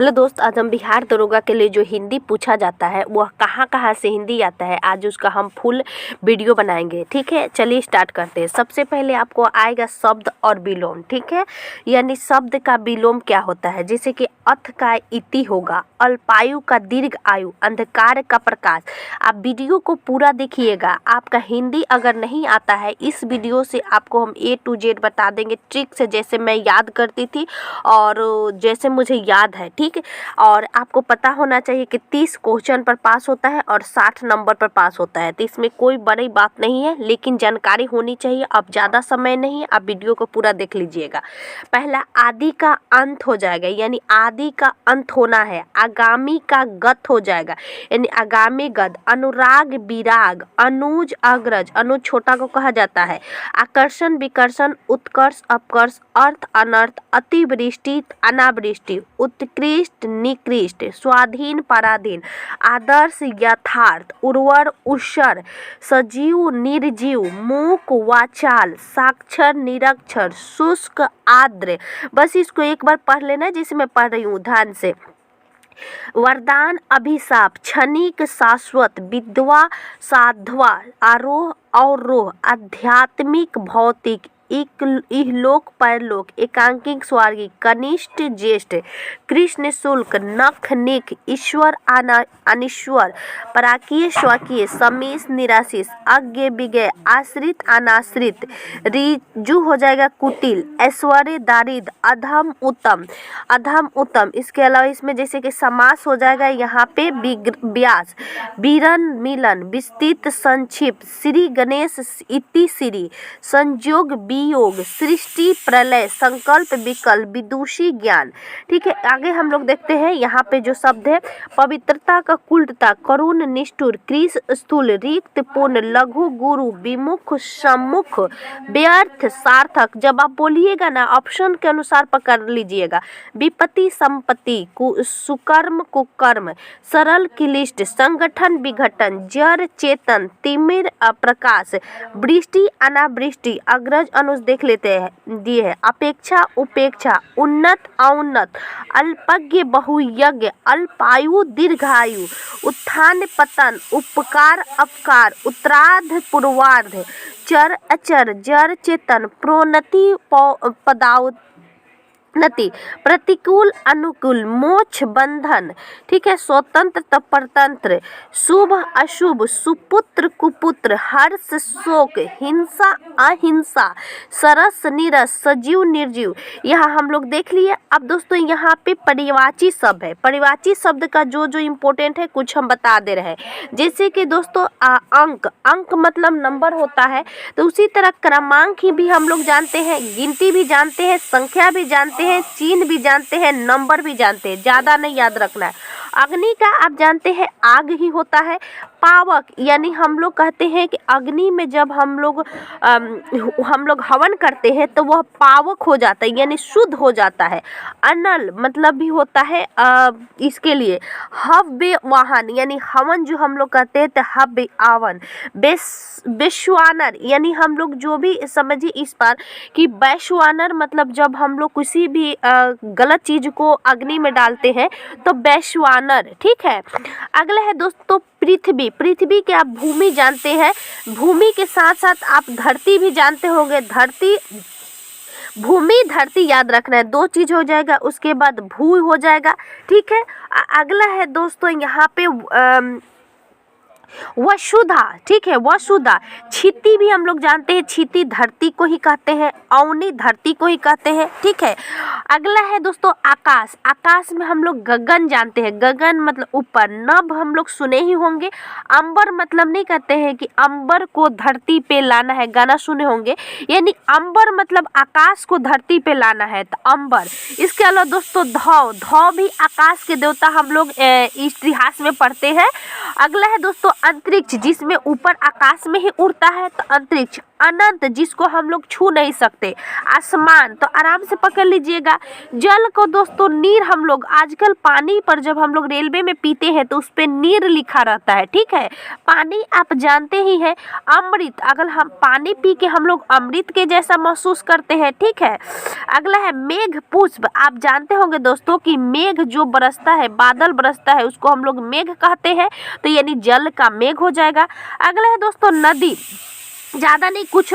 Hello दोस्त, आज हम बिहार दरोगा के लिए जो हिंदी पूछा जाता है वह कहाँ कहाँ से हिंदी आता है, आज उसका हम फुल वीडियो बनाएंगे। ठीक है, चलिए स्टार्ट करते हैं। सबसे पहले आपको आएगा शब्द और विलोम। ठीक है, यानी शब्द का विलोम क्या होता है, जैसे कि अथ का इति होगा, अल्पायु का दीर्घ आयु, अंधकार का प्रकाश। आप वीडियो को पूरा देखिएगा। आपका हिंदी अगर नहीं आता है, इस वीडियो से आपको हम A to Z बता देंगे ट्रिक से, जैसे मैं याद करती थी और जैसे मुझे याद है। ठीक, और आपको पता होना चाहिए कि 30 क्वेश्चन पर पास होता है और 60 नंबर पर पास होता है, तो इसमें कोई बड़ी बात नहीं है, लेकिन जानकारी होनी चाहिए। अब ज़्यादा समय नहीं है, आप वीडियो को पूरा देख लीजिएगा। पहला आदि का अंत हो जाएगा, यानी आदि का अंत होना है। आगामी का गत हो जाएगा, यानी आगामी गत। अनुराग विराग, अनुज अग्रज, अनुज छोटा को कहा जाता है। आकर्षण विकर्षण, उत्कर्ष अपकर्ष, अर्थ अनर्थ, अतिवृष्टि अनावृष्टि, उत्कृष्ट निकृष्ट, स्वाधीन पराधीन, आदर्श यथार्थ, उर्वर उषर, सजीव निर्जीव, मूक वाचाल, साक्षर निरक्षर, शुष्क आर्द्र। बस इसको एक बार पढ़ लेना, जिसे मैं पढ़ रही हूँ ध्यान से। वरदान अभिशाप, क्षणिक शाश्वत, विधवा साध्वा, आरोह अवरोह, आध्यात्मिक भौतिक, इहलोक परलोक, एकांकिक स्वर्गिक, कनिष्ठ ज्येष्ठ, कृष्ण शुल्क, नख निख, ईश्वर अनिश्वर, पराकीय स्वकीय, समीस निराशीष, अज्ञ विज्ञ, आश्रित अनाश्रित, रिजु हो जाएगा कुटिल, ऐश्वर्य दारिद, अधम उत्तम, अधम उत्तम। इसके अलावा इसमें जैसे कि समास हो जाएगा यहाँ पे व्यास, बीरन मिलन, विस्तृत संक्षिप्त, श्री गणेश इति श्री, संयोग वियोग, सृष्टि प्रलय, संकल्प विकल्प, विदुषी ज्ञान। ठीक है, आगे हम लोग देखते हैं यहाँ पे जो शब्द है। पवित्रता का कुलटता, करुण निष्ठुर, कृष स्थूल, रिक्त पूर्ण, लघु गुरु, विमुख सम्मुख, व्यर्थ सार्थक। जब आप बोलिएगा ना, ऑप्शन के अनुसार पकड़ लीजिएगा। विपत्ति संपत्ति, सुकर्म कुकर्म, सरल क्लिष्ट, संगठन विघटन, जड़ चेतन, तिमिर प्रकाश, वृष्टि अनावृष्टि, अग्रज अनुज देख लेते हैं दिए है। अपेक्षा उपेक्षा, उन्नत औन्नत, अल्पज्ञ बहुयज्ञ, अल्पायु दीर्घायु, उत्थान पतन, उपकार अपकार, उत्तरार्ध पूर्वार्ध, चर अचर, जड़ चेतन, प्रोन्नति पदावनति, प्रतिकूल अनुकूल, मोक्ष बंधन। ठीक है, स्वतंत्र परतंत्र, शुभ अशुभ, सुपुत्र कुपुत्र, हर्ष शोक, हिंसा अहिंसा, सरस नीरस, सजीव निर्जीव। यहाँ हम लोग देख लिए। अब दोस्तों यहाँ पे परिवाची शब्द है। परिवाची शब्द का जो जो इम्पोर्टेंट है कुछ हम बता दे रहे हैं। जैसे कि दोस्तों अंक, अंक मतलब नंबर होता है, तो उसी तरह क्रमांक ही भी हम लोग जानते हैं, गिनती भी जानते हैं, संख्या भी जानते हैं, चिन्ह भी जानते हैं, नंबर भी जानते हैं, ज्यादा नहीं याद रखना है। अग्नि का आप जानते हैं आग ही होता है। पावक, यानी हम लोग कहते हैं कि अग्नि में जब हम लोग हवन करते हैं तो वह पावक हो जाता है, यानी शुद्ध हो जाता है। अनल मतलब भी होता है इसके लिए। हव्य वाहन, यानी हवन जो हम लोग कहते हैं तो हव्य आवन। वैश्वानर, यानी हम लोग जो भी समझिए इस बार कि वैश्वानर मतलब जब हम लोग किसी भी गलत चीज को अग्नि में डालते हैं तो वैश्वानर। ठीक है, अगला है दोस्तों पृथ्वी। पृथ्वी के आप भूमि जानते हैं, भूमि के साथ साथ आप धरती भी जानते होंगे। धरती, भूमि धरती याद रखना है, दो चीज हो जाएगा, उसके बाद भू हो जाएगा। ठीक है, अगला है दोस्तों यहाँ पे वसुधा। ठीक है, वसुधा। क्षिति भी हम लोग जानते हैं, क्षिति धरती को ही कहते हैं, अवनी धरती को ही कहते हैं। ठीक है, अगला है दोस्तों आकाश। आकाश में हम लोग गगन जानते हैं, गगन मतलब ऊपर। नभ हम लोग सुने ही होंगे। अंबर मतलब नहीं कहते हैं कि अंबर को धरती पे लाना है, गाना सुने होंगे, यानी अंबर मतलब आकाश को धरती पे लाना है, तो अंबर। इसके अलावा दोस्तों धौ, धौ भी आकाश के देवता हम लोग इतिहास में पढ़ते हैं। अगला है दोस्तों अंतरिक्ष जिसमें ऊपर आकाश में ही उड़ता है तो अंतरिक्ष। अनंत जिसको हम लोग छू नहीं सकते। आसमान तो आराम से पकड़ लीजिएगा। जल को दोस्तों नीर, हम लोग आजकल पानी पर जब हम लोग रेलवे में पीते हैं तो उस पर नीर लिखा रहता है, ठीक है। पानी आप जानते ही हैं। अमृत, अगर हम पानी पी के हम लोग अमृत के जैसा महसूस करते हैं, ठीक है। अगला है मेघ पुष्प। आप जानते होंगे दोस्तों कि मेघ जो बरसता है, बादल बरसता है, उसको हम लोग मेघ कहते हैं, तो यानी जल का मेघ हो जाएगा। अगला है दोस्तों नदी। ज़्यादा नहीं, कुछ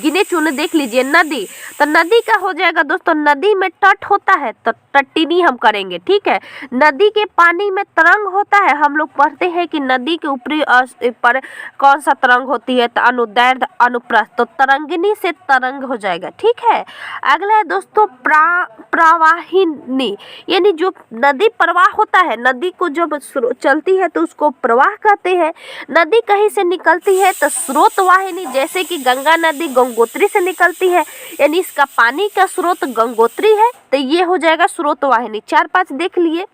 गिने चुने देख लीजिए। नदी, तो नदी का हो जाएगा दोस्तों, नदी में तट होता है तो तटिनी हम करेंगे, ठीक है। नदी के पानी में तरंग होता है, हम लोग पढ़ते हैं कि नदी के ऊपरी पर कौन सा तरंग होती है, तो अनुदैर्ध्य अनुप्रस्थ, तो तरंगिनी से तरंग हो जाएगा, ठीक है। अगला है दोस्तों प्रवाहिनी, यानी जो नदी प्रवाह होता है, नदी को जब चलती है तो उसको प्रवाह कहते हैं। नदी कहीं से निकलती है तो स्रोतवाहिनी, जैसे कि गंगा नदी गंगोत्री से निकलती है, यानी इसका पानी का स्रोत गंगोत्री है, तो ये हो जाएगा स्रोतवाहिनी। 4-5 देख लिए।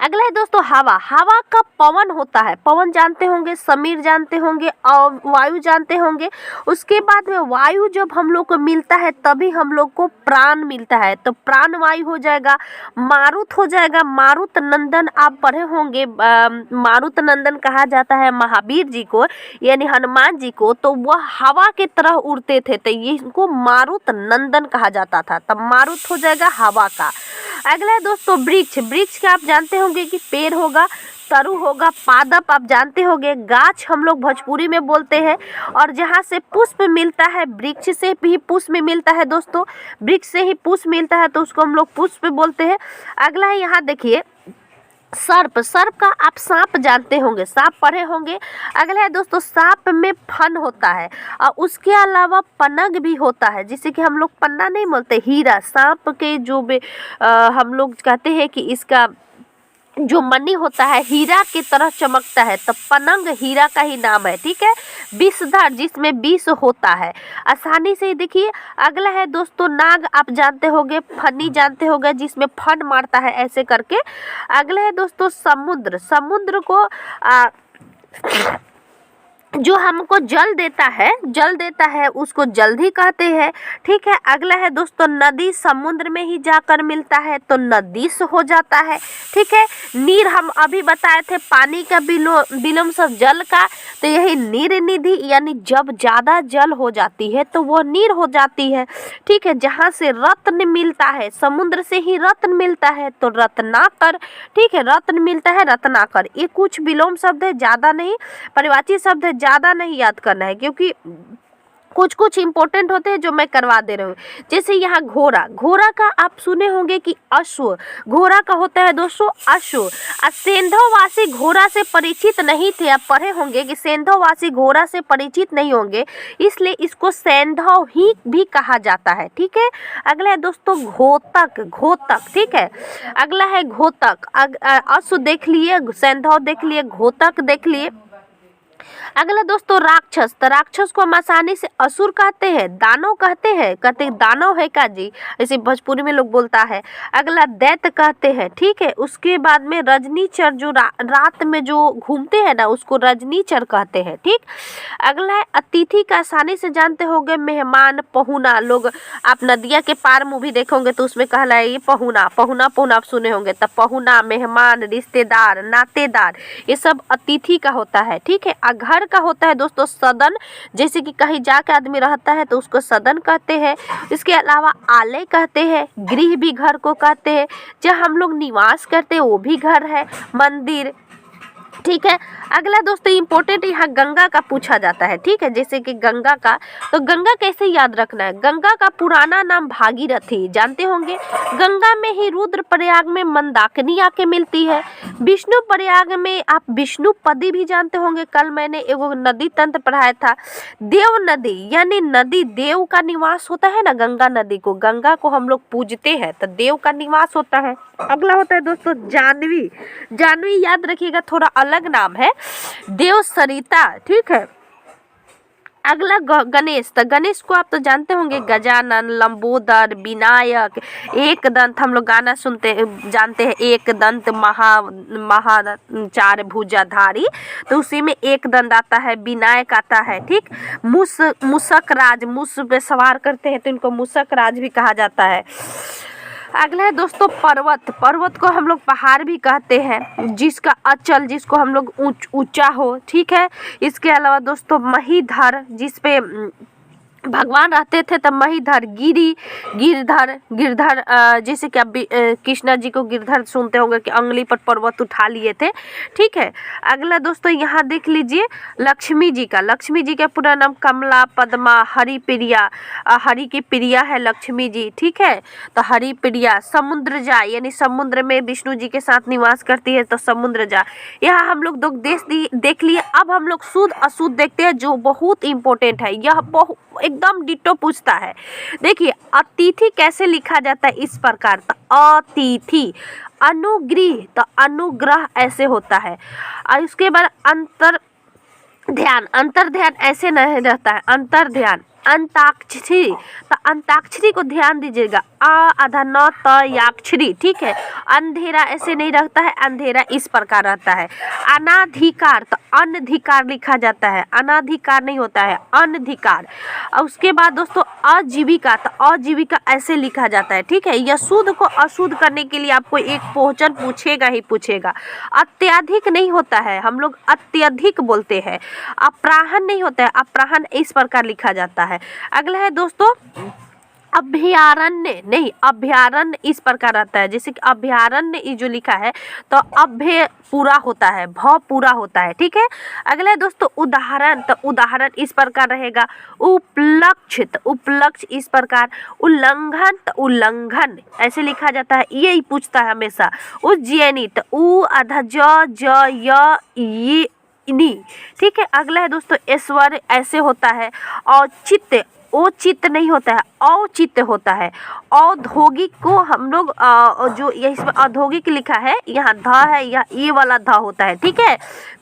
अगला है दोस्तों हवा। हवा का पवन होता है, पवन जानते होंगे, समीर जानते होंगे और वायु जानते होंगे। उसके बाद में वायु जब हम लोग को मिलता है तभी हम लोग को प्राण मिलता है, तो प्राण वायु हो जाएगा। मारुत हो जाएगा, मारुत नंदन आप पढ़े होंगे। मारुत नंदन कहा जाता है महावीर जी को, यानी हनुमान जी को, तो वह हवा के तरह उड़ते थे, तो ये इनको मारुत नंदन कहा जाता था, तब मारुत हो जाएगा हवा का। अगला है दोस्तों वृक्ष। वृक्ष का आप जानते होंगे कि पेड़ होगा, तरु होगा, पादप आप जानते होंगे, गाछ हम लोग भोजपुरी में बोलते हैं। और जहाँ से पुष्प मिलता है, वृक्ष से भी पुष्प मिलता है दोस्तों, वृक्ष से ही पुष्प मिलता है, तो उसको हम लोग पुष्प बोलते हैं। अगला है, यहाँ देखिए सर्प। सर्प का आप सांप जानते होंगे, सांप पढ़े होंगे। अगला है दोस्तों सांप में फन होता है और उसके अलावा पनग भी होता है, जिसे कि हम लोग पन्ना नहीं बोलते, हीरा। सांप के जो हम लोग कहते हैं कि इसका जो मणि होता है हीरा की तरह चमकता है, तो पनंग हीरा का ही नाम है, ठीक है। विषधर जिसमें विष होता है, आसानी से देखिए। अगला है दोस्तों नाग। आप जानते होंगे, फनी जानते होंगे, जिसमें फन मारता है ऐसे करके। अगला है दोस्तों समुद्र। समुद्र को जो हमको जल देता है उसको जल्दी कहते हैं, ठीक है। अगला है दोस्तों नदी। समुद्र में ही जाकर मिलता है तो नदीस हो जाता है, ठीक है। नीर हम अभी बताए थे, पानी का विलोम सब जल का, तो यही नीर निधि, यानी जब ज़्यादा जल हो जाती है तो वो नीर हो जाती है, ठीक है। जहाँ से रत्न मिलता है, समुद्र से ही रत्न मिलता है तो रत्नाकर, ठीक है। रत्न मिलता है रत्नाकर। ये कुछ विलोम शब्द है, ज़्यादा नहीं, परिवाची शब्द है, ज़्यादा नहीं याद करना है, क्योंकि कुछ कुछ इंपॉर्टेंट होते हैं जो मैं करवा दे रही हूँ। जैसे यहाँ घोड़ा। घोड़ा का आप सुने होंगे कि अश्व, घोड़ा का होता है दोस्तों अश्व। सेंधववासी घोड़ा से परिचित नहीं थे, आप पढ़े होंगे कि सेंधववासी घोड़ा से परिचित नहीं होंगे, इसलिए इसको सेंधव ही भी कहा जाता है, ठीक है। अगला है दोस्तों घोतक। घोतक, ठीक है। अगला है घोतक। अश्व देख लिए, सेंधव देख लिए, घोतक देख लिए। अगला दोस्तों राक्षस। तो राक्षस को हम आसानी से असुर कहते हैं, दानव कहते हैं, दानव है का जी, ऐसे भोजपुरी में लोग बोलता है। अगला दैत्य कहते हैं, ठीक है। उसके बाद में रजनीचर, जो रात में जो घूमते हैं ना, उसको रजनीचर कहते हैं, ठीक। अगला है अतिथि का। आसानी से जानते होंगे मेहमान, पहुना। लोग आप नदिया के पार मूवी देखोगे तो उसमें कहला है ये पहुना, पहुना पहुना आप सुने होंगे, तब पहुना, मेहमान, रिश्तेदार, नातेदार, ये सब अतिथि का होता है, ठीक है। घर का होता है दोस्तों सदन, जैसे कि कहीं जाके आदमी रहता है तो उसको सदन कहते हैं। इसके अलावा आलय कहते हैं, गृह भी घर को कहते हैं, जहाँ हम लोग निवास करते हैं वो भी घर है, मंदिर, ठीक है। अगला दोस्तों इंपॉर्टेंट यहाँ गंगा का पूछा जाता है, ठीक है। जैसे कि गंगा का, तो गंगा कैसे याद रखना है। गंगा का पुराना नाम भागीरथी, जानते होंगे। गंगा में ही रुद्रप्रयाग में मंदाकिनी आके मिलती है। विष्णु प्रयाग में आप विष्णुपदी भी जानते होंगे, कल मैंने एगो नदी तंत्र पढ़ाया था। देव नदी, यानी नदी देव का निवास होता है ना, गंगा नदी को, गंगा को हम लोग पूजते हैं तो देव का निवास होता है। अगला होता है दोस्तों जानवी। जानवी याद रखिएगा, थोड़ा अलग नाम है, देव सरिता, ठीक है। अगला गणेश। तो गणेश को आप तो जानते होंगे, गजानन, लंबोदर, विनायक, एक दंत, हम लोग गाना सुनते जानते हैं, एक दंत महा चार भुजाधारी, तो उसी में एक दंत आता है, विनायक आता है, ठीक। मूषक राज, मूस पे सवार करते हैं तो इनको मूषक राज भी कहा जाता है। अगला है दोस्तों पर्वत। पर्वत को हम लोग पहाड़ भी कहते हैं, जिसका अचल, जिसको हम लोग ऊंचा हो, ठीक है। इसके अलावा दोस्तों महीधर, जिस पे भगवान रहते थे, तब महीधर, गिरधर, जैसे कि आप कृष्णा जी को गिरधर सुनते होंगे कि अंगुली पर पर्वत उठा लिए थे, ठीक है। अगला दोस्तों यहाँ देख लीजिए लक्ष्मी जी का। लक्ष्मी जी का पूरा नाम कमला, पद्मा, हरिप्रिया, हरि की प्रिया है लक्ष्मी जी, ठीक है। तो हरिप्रिया। समुद्रजा, यानी समुद्र में विष्णु जी के साथ निवास करती है, तो समुद्रजा। यहाँ हम लोग देख लिए। अब हम लोग शुद्ध अशुद्ध देखते हैं, जो बहुत इंपॉर्टेंट है, यह बहुत एकदम डिटो पूछता है। देखिए अतिथि कैसे लिखा जाता है, इस प्रकार, तो अतिथि। अनुग्रह, तो अनुग्रह ऐसे होता है। और उसके बाद अंतर ध्यान ऐसे नहीं रहता है, अंतर ध्यान। अंताक्षरी, तो अंताक्षरी को ध्यान दीजिएगा, आधा न त याक्षरी, ठीक है। अंधेरा ऐसे नहीं रहता है, अंधेरा इस प्रकार रहता है। अनाधिकार, तो अनधिकार लिखा जाता है, अनाधिकार नहीं होता है, अनधिकार। और उसके बाद दोस्तों आजीविका, तो आजीविका ऐसे लिखा जाता है, ठीक है। यह शुद्ध को अशुद्ध करने के लिए आपको एक पहचान पूछेगा ही पूछेगा। अत्यधिक नहीं होता है, हम लोग अत्यधिक बोलते हैं। अपराहन नहीं होता है, अपराहन इस प्रकार लिखा जाता है। अगला है दोस्तों अभयारण्य, नहीं, अभयारण्य इस प्रकार आता है, जैसे कि अभयारण्य ये जो लिखा है, तो अभ्य पूरा होता है, भ पूरा होता है, ठीक है। अगला है दोस्तों उदाहरण, तो उदाहरण इस प्रकार रहेगा। उपलक्ष्य, तो उपलक्ष्य इस प्रकार। उल्लंघन, तो उल्लंघन ऐसे लिखा जाता है, यही पूछता है हमेशा। उज्जैनी, तो उ आधा ज य नी, ठीक है। अगला है दोस्तों ऐश्वर्य ऐसे होता है। औचित्य, औचित्य नहीं होता है, औचित्य होता है। औद्योगिक को हम लोग जो इसमें औद्योगिक लिखा है, यहाँ ध है, या ये वाला ध होता है, ठीक है।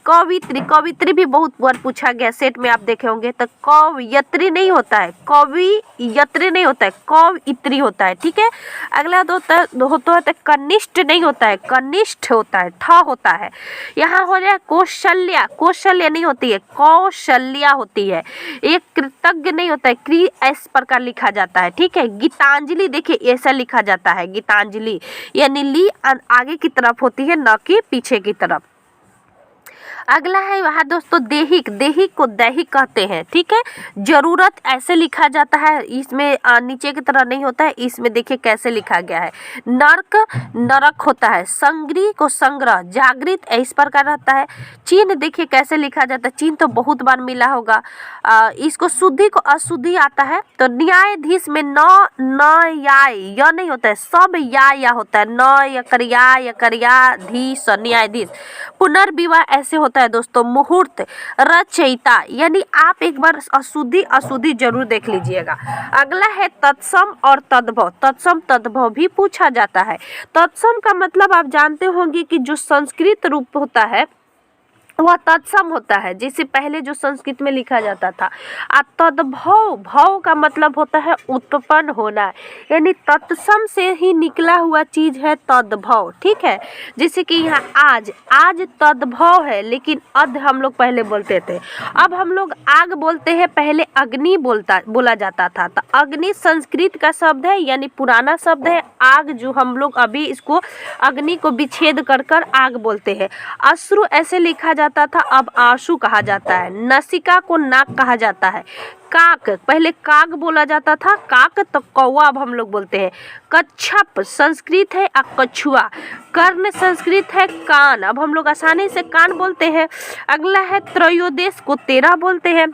कवित्री, कवित्री भी बहुत बार पूछा गया, सेट में आप देखे होंगे। तो कवयत्री नहीं होता है, कवियत्री नहीं होता है, कवित्री होता है, ठीक है। अगला होता है कनिष्ठ नहीं होता है, कनिष्ठ होता है, ठ होता है। यहाँ हो जाए कौशल्या, कौशल्य नहीं होती है, कौशल्या होती है। एक कृतज्ञ नहीं होता है, इस प्रकार लिखा जाता है, ठीक है। गीतांजलि, देखिए ऐसा लिखा जाता है, गीतांजलि, यानी ली आगे की तरफ होती है, न कि पीछे की तरफ। अगला है यहाँ दोस्तों देहिक, देहिक को दैहिक कहते हैं, ठीक है। जरूरत ऐसे लिखा जाता है, इसमें नीचे की तरह नहीं होता है, इसमें देखिए कैसे लिखा गया है। नर्क, नरक होता है। संग्रह को संग्रह, जागृत इस प्रकार रहता है। चिन्ह देखिए कैसे लिखा जाता है, चिन्ह तो बहुत बार मिला होगा। इसको शुद्धि को अशुद्धि आता है। तो न्यायाधीश में न या नहीं होता है, सब या होता है, न या करिया धीश, न्यायाधीश। पुनर्विवाह ऐसे होता है दोस्तों। मुहूर्त, रचयिता, यानी आप एक बार अशुद्धि जरूर देख लीजिएगा। अगला है तत्सम और तद्भव, तत्सम तद्भव भी पूछा जाता है। तत्सम का मतलब आप जानते होंगे कि जो संस्कृत रूप होता है वह तत्सम होता है, जैसे पहले जो संस्कृत में लिखा जाता था। तद्भव, भव का मतलब होता है उत्पन्न होना, यानी तत्सम से ही निकला हुआ चीज है तद्भव, ठीक है। जैसे कि यहाँ आज तद्भव है, लेकिन अध हम लोग पहले बोलते थे, अब हम लोग आग बोलते हैं, पहले अग्नि बोला जाता था। तो अग्नि संस्कृत का शब्द है, यानी पुराना शब्द है। आग जो हम लोग अभी इसको अग्नि को विच्छेद कर आग बोलते हैं। अश्रु ऐसे लिखा जाता था, अब आंसू कहा जाता है। नसिका को नाक कहा जाता है। काक, पहले काग बोला जाता था, काक तो कौवा अब हम लोग बोलते हैं। कच्छप संस्कृत है, कछुआ। कर्ण संस्कृत है, कान, अब हम लोग आसानी से कान बोलते हैं। अगला है त्रयोदश को 13 बोलते हैं।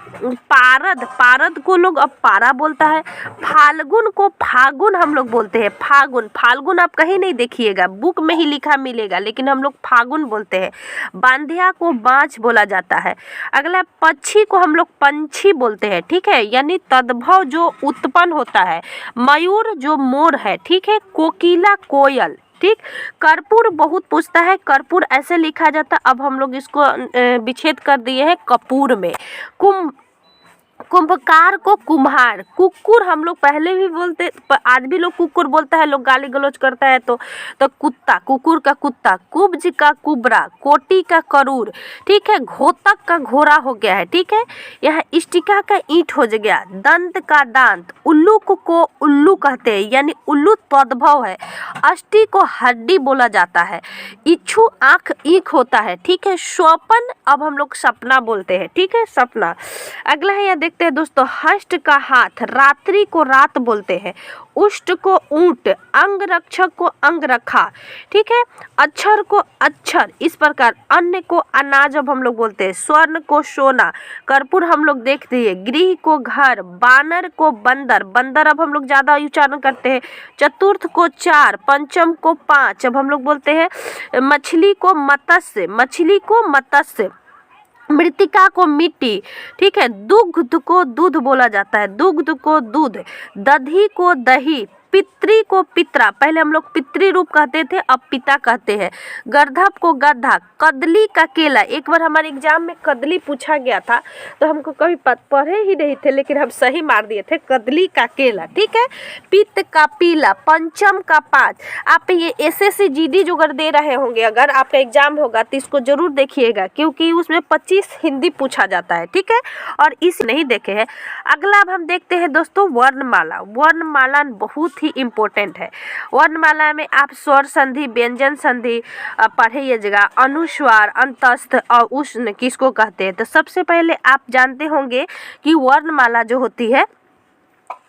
पारद को लोग अब पारा बोलता है। फाल्गुन को फागुन हम लोग बोलते हैं, फाल्गुन आप कहीं नहीं देखिएगा, बुक में ही लिखा मिलेगा, लेकिन हम लोग फागुन बोलते हैं। बांधिया को बाँझ बोला जाता है। अगला पक्षी को हम लोग पंछी बोलते हैं, ठीक है, यानी तद्भव जो उत्पन्न होता है। मयूर जो मोर है, ठीक है। कोकिला कोयल, ठीक। कर्पूर बहुत पूछता है, कर्पूर ऐसे लिखा जाता, अब हम लोग इसको विच्छेद कर दिए हैं कपूर में। कुंभकार को कुम्हार, कुक्कुर हम लोग पहले भी बोलते, आज भी लोग कुक्कुर बोलता है, लोग गाली गलौज करता है तो कुत्ता, कुकुर का कुत्ता, कुब्ज का कुबरा, कोटी का करूर, ठीक है, घोतक का घोड़ा हो गया है, ठीक है, यह इष्टिका का ईंट हो गया, दंत का दांत, उल्लू को उल्लू कहते हैं यानी उल्लू तद्भव है, अष्टि को हड्डी बोला जाता है, इच्छू आंख ईख होता है, ठीक है, स्वपन अब हम लोग सपना बोलते हैं, ठीक है, सपना। अगला है यहाँ देखते हैं दोस्तों, हस्त का हाथ, रात्रि को रात बोलते हैं, उष्ट को ऊंट, अंग रक्षक को अंग रखा, ठीक है, अक्षर को अक्षर, इस प्रकार, अन्न को अनाज अब हम लोग बोलते हैं, स्वर्ण को सोना, कर्पूर हम लोग देखते हैं, गृह को घर, बानर को बंदर, बंदर अब हम लोग ज्यादा उच्चारण करते हैं, चतुर्थ को चार, पंचम को पांच, अब हम लोग बोलते हैं, मछली को मत्स्य, मछली को मत्स्य, मृतिका को मिट्टी, ठीक है, दुग्ध को दूध बोला जाता है, दुग्ध को दूध, दधी को दही, पितरी को पितरा, पहले हम लोग पितरी रूप कहते थे, अब पिता कहते हैं, गर्धप को गधा, कदली का केला, एक बार हमारे एग्जाम में कदली पूछा गया था तो हमको कभी पढ़े ही नहीं थे लेकिन हम सही मार दिए थे, कदली का केला, ठीक है, पित्त का पीला, पंचम का पाँच। आप ये SSC GD जो अगर दे रहे होंगे, अगर आपका एग्जाम होगा तो इसको जरूर देखिएगा क्योंकि उसमें 25 हिंदी पूछा जाता है, ठीक है, और इस नहीं देखे हैं। अगला अब हम देखते हैं दोस्तों वर्णमाला, वर्णमाला बहुत ही इम्पोर्टेंट है। वर्णमाला में आप स्वर संधि, व्यंजन संधि पढ़िएगा, अनुस्वार, अंतस्थ और उष्ण किसको कहते हैं। तो सबसे पहले आप जानते होंगे कि वर्णमाला जो होती है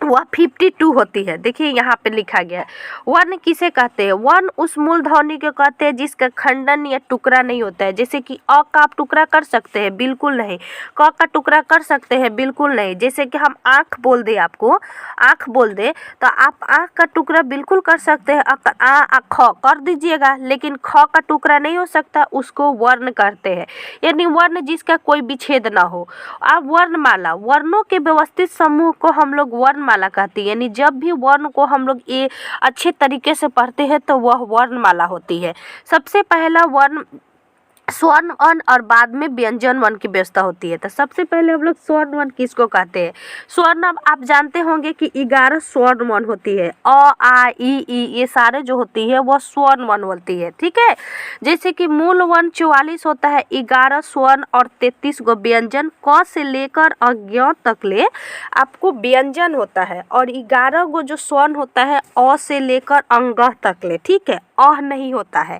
वह 52 होती है। देखिए यहाँ पे लिखा गया है, वर्ण किसे कहते हैं, वर्ण उस मूल ध्वनि को कहते हैं जिसका खंडन या टुकड़ा नहीं होता है। जैसे कि अ का आप टुकड़ा कर सकते हैं, बिल्कुल नहीं, क का टुकड़ा कर सकते हैं, बिल्कुल नहीं। जैसे कि हम आँख बोल दे, आपको आँख बोल दे तो आप आँख का टुकड़ा बिल्कुल कर सकते हैं, ख कर दीजिएगा, लेकिन ख का टुकड़ा नहीं हो सकता, उसको वर्ण कहते हैं, यानी वर्ण जिसका कोई विच्छेद ना हो। अब वर्णमाला, वर्णों के व्यवस्थित समूह को हम लोग वर्णमाला कहती है, यानी जब भी वर्ण को हम लोग ये अच्छे तरीके से पढ़ते हैं तो वह वर्णमाला होती है। सबसे पहला वर्ण स्वर्ण वर्ण और बाद में व्यंजन वर्ण की व्यवस्था होती है। तो सबसे पहले हम लोग स्वर्ण वर्ण किसको कहते हैं। स्वर्ण आप जानते होंगे कि 11 स्वर्ण वर्ण होती है, अ आ ई ये सारे जो होती है वह स्वर्ण वर्ण होती है, ठीक है। जैसे कि मूल वर्ण 44 होता है, 11 स्वर्ण और 33 गो व्यंजन, क से लेकर अज्ञ तक ले आपको व्यंजन होता है, और 11 गो जो स्वर्ण होता है अ से लेकर अंग तक ले, ठीक है, अह नहीं होता है।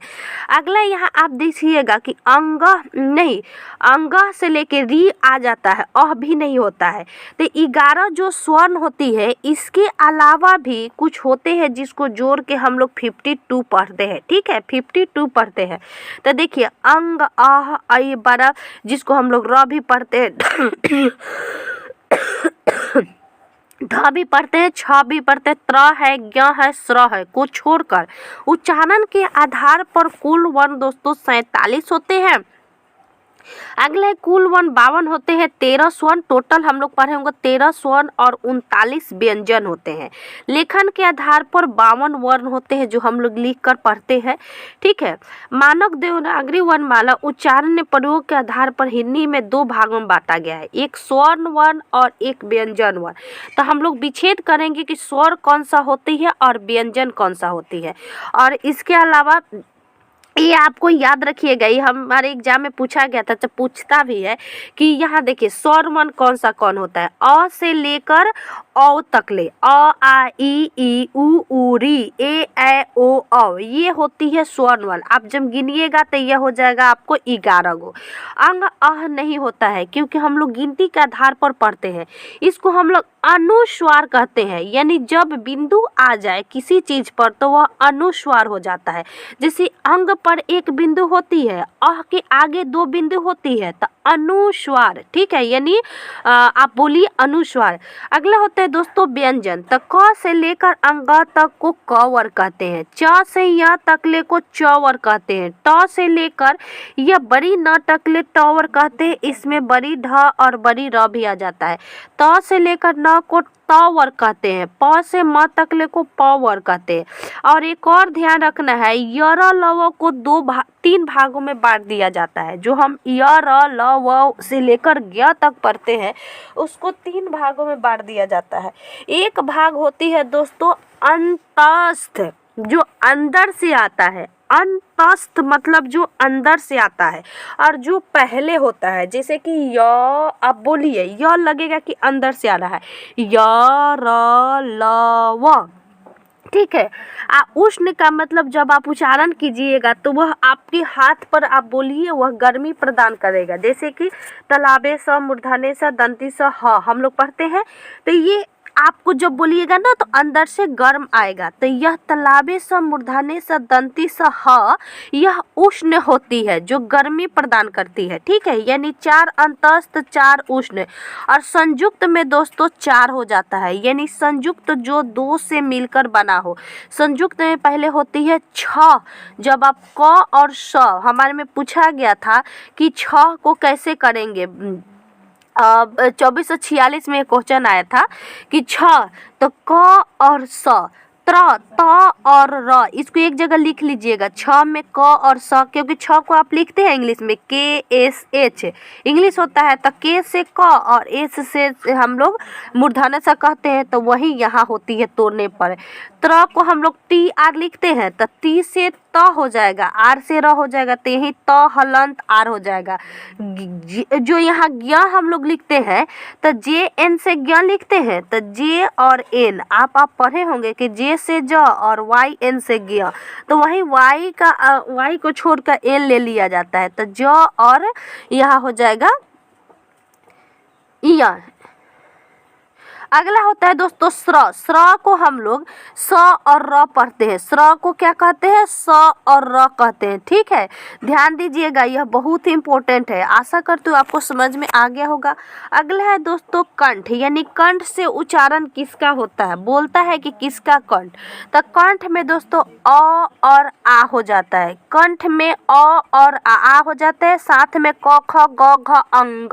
अगला यहाँ आप देखिएगा कि अंग नहीं, अंग से लेके री आ जाता है, अह भी नहीं होता है। तो 11 जो स्वर्ण होती है, इसके अलावा भी कुछ होते हैं जिसको जोड़ के हम लोग 52 पढ़ते हैं, ठीक है, 52 पढ़ते हैं। तो देखिए अंग, आह, आई, बरा, जिसको हम लोग र भी पढ़ते हैं, ध भी पढ़ते हैं, छ भी पढ़ते हैं, त्र है, ज्ञ है, स्र है, को छोड़कर उच्चारण के आधार पर कुल वर्ण दोस्तों 47 होते हैं। अगले कुल वर्ण 52 होते हैं, 13 स्वर्ण टोटल हम लोग पढ़े होंगे, 13 स्वर्ण और 39 व्यंजन होते हैं। लेखन के आधार पर 52 वर्ण होते हैं जो हम लोग लिख कर पढ़ते हैं, ठीक है। मानक देवनागरी वर्णमाला उच्चारण प्रयोग के आधार पर हिंदी में 2 भागों में बांटा गया है, एक स्वर्ण वर्ण और एक व्यंजन वर्ण। तो हम लोग विच्छेद करेंगे कि स्वर कौन सा होती है और व्यंजन कौन सा होती है। और इसके अलावा ये आपको याद रखिएगा, ये हमारे एग्जाम में पूछा गया था, जब पूछता भी है कि यहाँ देखिए स्वर वर्ण कौन सा कौन होता है, अ से लेकर औ तक ले, अ आ ई उ री, ए ऐ ओ औ, ये होती है स्वर्ण वर्ण। आप जब गिनिएगा तो यह हो जाएगा आपको 11 गो। अंग अह नहीं होता है क्योंकि हम लोग गिनती के आधार पर पढ़ते हैं, इसको हम लोग अनुस्वार कहते हैं, यानी जब बिंदु आ जाए किसी चीज पर तो वह अनुस्वार हो जाता है। जैसे अंग पर एक बिंदु होती है, अह के आगे 2 बिंदु होती है, तो अनुस्वार, ठीक है, यानी आप बोलिए अनुस्वार। अगला होता है दोस्तों व्यंजन। तो क से लेकर अंग तक को क वर्ग कहते हैं, च से य तक ले को च वर्ग कहते हैं, ट से लेकर यह बड़ी न तक ले ट वर्ग कहते हैं, इसमें बड़ी ढ और बड़ी र भी आ जाता है। त से लेकर न को त वर्ग कहते हैं, प से म तक ले को प वर्ग कहते हैं। और एक और ध्यान रखना है, यर लव को तीन भागों में बांट दिया जाता है। जो हम य र ल व से लेकर ज्ञ तक पढ़ते हैं उसको तीन भागों में बांट दिया जाता है। एक भाग होती है दोस्तों अंतस्थ, जो अंदर से आता है। अंतस्थ मतलब जो अंदर से आता है। और जो पहले होता है जैसे कि य, आप बोलिए य लगेगा कि अंदर से आ रहा है, य र ल व, ठीक है। उष्ण का मतलब जब आप उच्चारण कीजिएगा तो वह आपके हाथ पर आप बोलिए, वह गर्मी प्रदान करेगा। जैसे कि तालाबे स मूर्धन्य स दंती स ह हम लोग पढ़ते हैं, तो ये आपको जब बोलिएगा ना तो अंदर से गर्म आएगा। तो यह तालाबे स मूर्धन्य स दंती स ह यह उष्ण होती है, जो गर्मी प्रदान करती है, ठीक है। यानी 4 अंतस्थ 4 उष्ण, और संयुक्त में दोस्तों 4 हो जाता है। यानी संयुक्त जो 2 से मिलकर बना हो। संयुक्त में पहले होती है छ, जब आप क और स, हमारे में पूछा गया था कि छ को कैसे करेंगे। 2446 में क्वेश्चन आया था कि छ, तो क और स, त्र, त और र, इसको एक जगह लिख लीजिएगा। छ में क और स, क्योंकि छ को आप लिखते हैं इंग्लिश में KSH, इंग्लिश होता है, तो के से क और एस से हम लोग मूर्धन्य स कहते हैं, तो वही यहाँ होती है तोड़ने पर। त्र को हम लोग TR लिखते हैं, तो टी से त हो जाएगा, आर से र हो जाएगा, तो यही त हलंत आर हो जाएगा। जो यहाँ ज्ञ हम लोग लिखते हैं तो JN से ज्ञ लिखते हैं, तो J और N आप पढ़े होंगे कि J से ज और YN से ज्ञ, तो वही Y को छोड़कर N ले लिया जाता है, तो ज और यहाँ हो जाएगा य। अगला होता है दोस्तों स्र। स्र को हम लोग स और र पढ़ते हैं। स्र को क्या कहते हैं? स और र कहते हैं, ठीक है। ध्यान दीजिएगा, यह बहुत ही इंपॉर्टेंट है। आशा करती हूँ आपको समझ में आ गया होगा। अगला है दोस्तों कंठ, यानी कंठ से उच्चारण किसका होता है, बोलता है कि किसका कंठ। तो कंठ में दोस्तों अ और आ हो जाता है। कंठ में अ और आ हो जाता है, साथ में क ख ग घ अंग,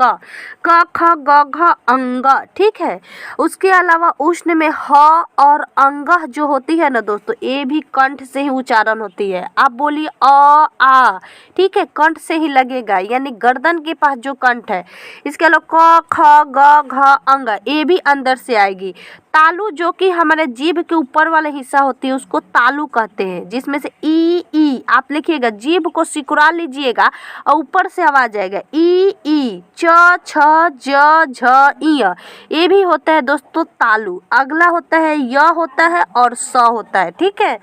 क ख ग घ अंग, ठीक है। उसके अलावा उष्ण में ह और अंग जो होती है ना दोस्तों, ये भी कंठ से ही उच्चारण होती है। आप बोलिए अ आ, ठीक है, कंठ से ही लगेगा, यानी गर्दन के पास जो कंठ है। इसके अलावा क ख ग घ अंग, ये भी अंदर से आएगी। तालु जो कि हमारे जीभ के ऊपर वाला हिस्सा होती है उसको तालु कहते हैं, जिसमें से ई आप लिखिएगा, जीभ को सिकुड़ा लीजिएगा और ऊपर से आवाज आएगा ई च छ ज झ इ, ये भी होता है दोस्तों तालु। अगला होता है य होता है और स होता है, ठीक है।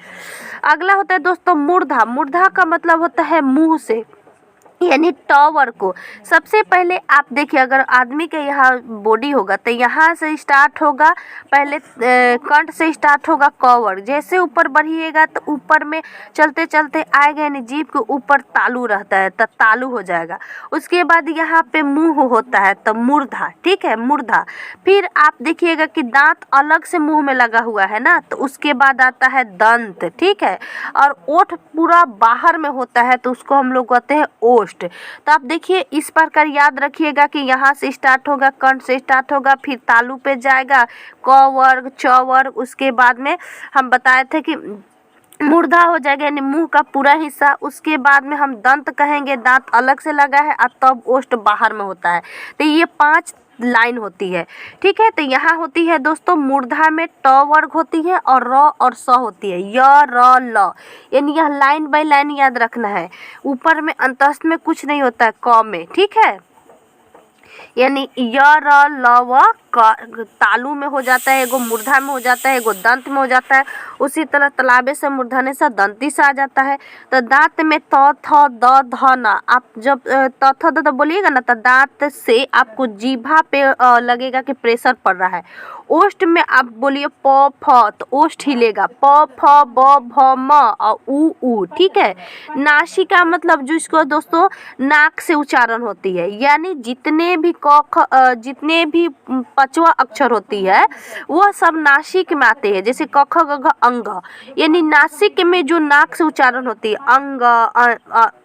अगला होता है दोस्तों मूर्धा। मूर्धा का मतलब होता है मुंह से, यानी टॉवर को। सबसे पहले आप देखिए, अगर आदमी के यहाँ बॉडी होगा तो यहाँ से स्टार्ट होगा, पहले कंठ से स्टार्ट होगा कवर। जैसे ऊपर बढ़िएगा तो ऊपर में चलते चलते आएगा, यानी जीभ के ऊपर तालु रहता है तो तालु हो जाएगा। उसके बाद यहाँ पे मुंह होता है तो मूर्धा, ठीक है, मूर्धा। फिर आप देखिएगा कि दांत अलग से मुंह में लगा हुआ है ना, तो उसके बाद आता है दंत, ठीक है। और ओठ पूरा बाहर में होता है तो उसको हम लोग कहते हैं ओष्ठ। तो आप देखिए, इस प्रकार याद रखिएगा कि यहाँ से स्टार्ट होगा, कंठ से स्टार्ट होगा, फिर तालु पे जाएगा, क वर्ग च वर्ग, उसके बाद में हम बताए थे कि मूर्धा हो जाएगा, यानी मुंह का पूरा हिस्सा। उसके बाद में हम दंत कहेंगे, दांत अलग से लगा है, और तब ओष्ठ बाहर में होता है। तो ये 5 लाइन होती है, ठीक है। तो यहाँ होती है दोस्तों मूर्धा में ट वर्ग होती है और र और स होती है, य र ल, यानी यह लाइन बाय लाइन याद रखना है। ऊपर में अंतस्थ में कुछ नहीं होता है क में, ठीक है। यानी य र ल व तालु में हो जाता है, एगो मूर्धा में हो जाता है, एगो दंत में हो जाता है। उसी तरह तालाबे से मूर्धन्य से दंती से आ जाता है। तो दांत में त थ द ध न, आप जब त थ द बोलिएगा ना तो दांत से आपको जीभा पे लगेगा कि प्रेशर पड़ रहा है। ओष्ठ में आप बोलिए प फ, तो ओष्ठ हिलेगा, प फ ब भ म और उ, ठीक है। नासिका मतलब जिसको दोस्तों नाक से उच्चारण होती है, यानी जितने भी 5वां अक्षर होती है वह सब नासिक में आते हैं। जैसे क ख ग घ अंग, यानी नासिक में जो नाक से उच्चारण होती है, अंग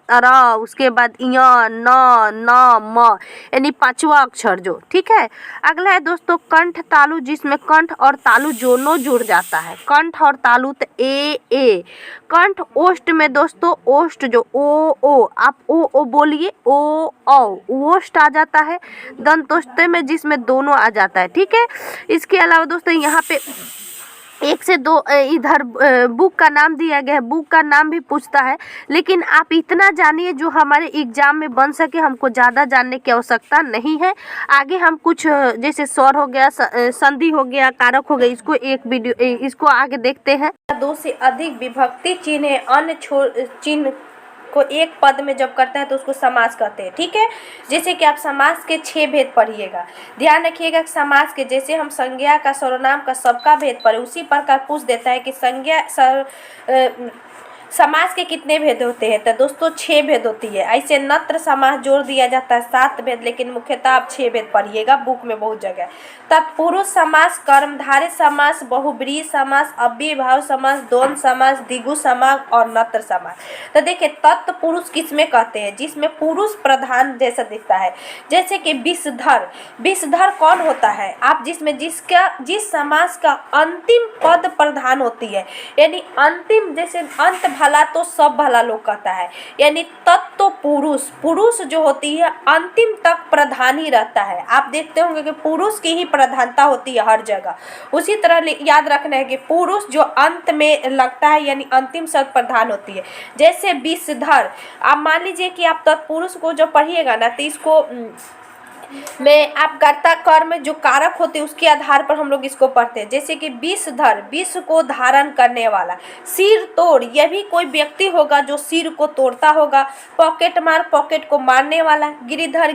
र, उसके बाद य, न, म, यानी पांचवा अक्षर जो, ठीक है। अगला है दोस्तों कंठ तालु, जिसमें कंठ और तालु दोनों जुड़ जाता है। कंठ और तालु तो ए। कंठ ओष्ठ में दोस्तों, ओष्ठ जो ओ, आप ओ बोलिए, ओ ओष्ठ आ जाता है। दंतोष्ठ में जिसमें दोनों आ जाता है, ठीक है। इसके अलावा दोस्तों यहाँ पे 1 से 2 इधर बुक का नाम दिया गया है, बुक का नाम भी पूछता है, लेकिन आप इतना जानिए जो हमारे एग्जाम में बन सके, हमको ज़्यादा जानने की आवश्यकता नहीं है। आगे हम कुछ जैसे स्वर हो गया, संधि हो गया, कारक हो गया, इसको एक वीडियो इसको आगे देखते हैं। 2 से अधिक विभक्ति चिन्ह है, अन्य चिन्ह को एक पद में जब करता है तो उसको समास कहते हैं, ठीक है। जैसे कि आप समास के 6 भेद पढ़िएगा, ध्यान रखिएगा। समास के जैसे हम संज्ञा का, सर्वनाम का, सबका भेद पढ़े, उसी प्रकार पूछ देता है कि समास के कितने भेद होते हैं, तो दोस्तों 6 भेद होती है। ऐसे नत्र समास जोड़ दिया जाता है 7 भेद, लेकिन मुख्यतः आप 6 भेद पढ़िएगा, बुक में बहुत जगह है। तत्पुरुष समास, कर्मधारय समास, बहुब्रीहि समास, अव्ययीभाव समास, द्वंद्व समास, द्विगु समास और नत्र समास। तो देखिए तत्पुरुष किसमें कहते हैं, जिसमें पुरुष प्रधान जैसा दिखता है, जैसे कि विषधर। विषधर कौन होता है, आप जिसमें जिस समास का अंतिम पद प्रधान होती है, यानी अंतिम, जैसे अंत भला तो सब भला लोग कहता है, यानी तत्व पुरुष जो होती है अंतिम तक प्रधान ही रहता है। आप देखते होंगे कि पुरुष की ही प्रधानता होती है हर जगह। उसी तरह याद रखना है कि पुरुष जो अंत में लगता है, यानी अंतिम शब्द प्रधान होती है। जैसे विषधर, आप मान लीजिए कि आप तत्पुरुष को जो पढ़िएगा ना, तो इसको में आप कर्ता कर्म जो कारक होते हैं उसके आधार पर हम लोग इसको पढ़ते हैं। जैसे कि विषधर, विष को धारण करने वाला। सिर तोड़, यह भी कोई व्यक्ति होगा जो सिर को तोड़ता होगा। पॉकेट मार, पॉकेट को मारने वाला। गिरिधर,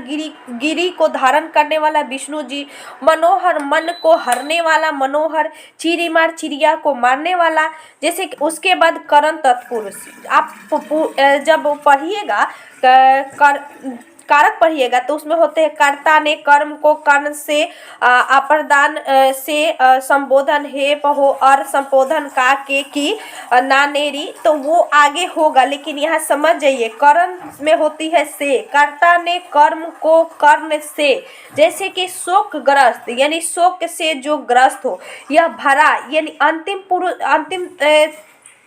गिरी को धारण करने वाला विष्णु जी। मनोहर, मन को हरने वाला मनोहर। चिड़ीमार, चिड़िया को मारने वाला। जैसे कि उसके बाद करण तत्पुरुष, आप जब पढ़िएगा कारक पढ़िएगा तो उसमें होते हैं कर्ता ने कर्म को कर्ण से, अप्रदान से संबोधन हे पहो और संबोधन का के की नानेरी, तो वो आगे होगा, लेकिन यहाँ समझ जाइए कर्ण में होती है से। कर्ता ने कर्म को कर्ण से, जैसे कि शोकग्रस्त, यानी शोक से जो ग्रस्त हो। यह भरा, यानी अंतिम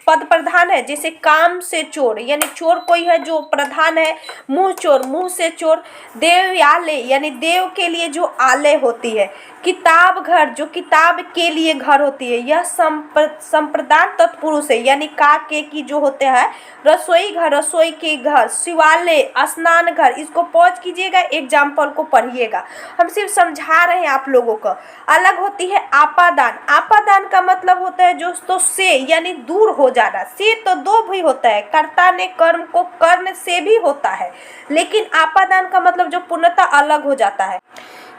पद प्रधान है। जैसे काम से चोर, यानी चोर कोई है जो प्रधान है। मुंह चोर, मुंह से चोर। देवयालय, यानी देव के लिए जो आलय होती है। किताब घर, जो किताब के लिए घर होती है। यह संप्रदान तत्पुरुष है, यानी का के की जो होते हैं। रसोई घर, रसोई के घर। शिवालय, स्नान घर। इसको पॉज कीजिएगा, एग्जाम्पल को पढ़िएगा, हम सिर्फ समझा रहे हैं आप लोगों को। अलग होती है आपादान। आपादान का मतलब होता है जो तो से, यानी दूर हो जाना। से तो 2 भी होता है, कर्ता ने कर्म को कर्ण से भी होता है, लेकिन आपादान का मतलब जो पूर्णतः अलग हो जाता है।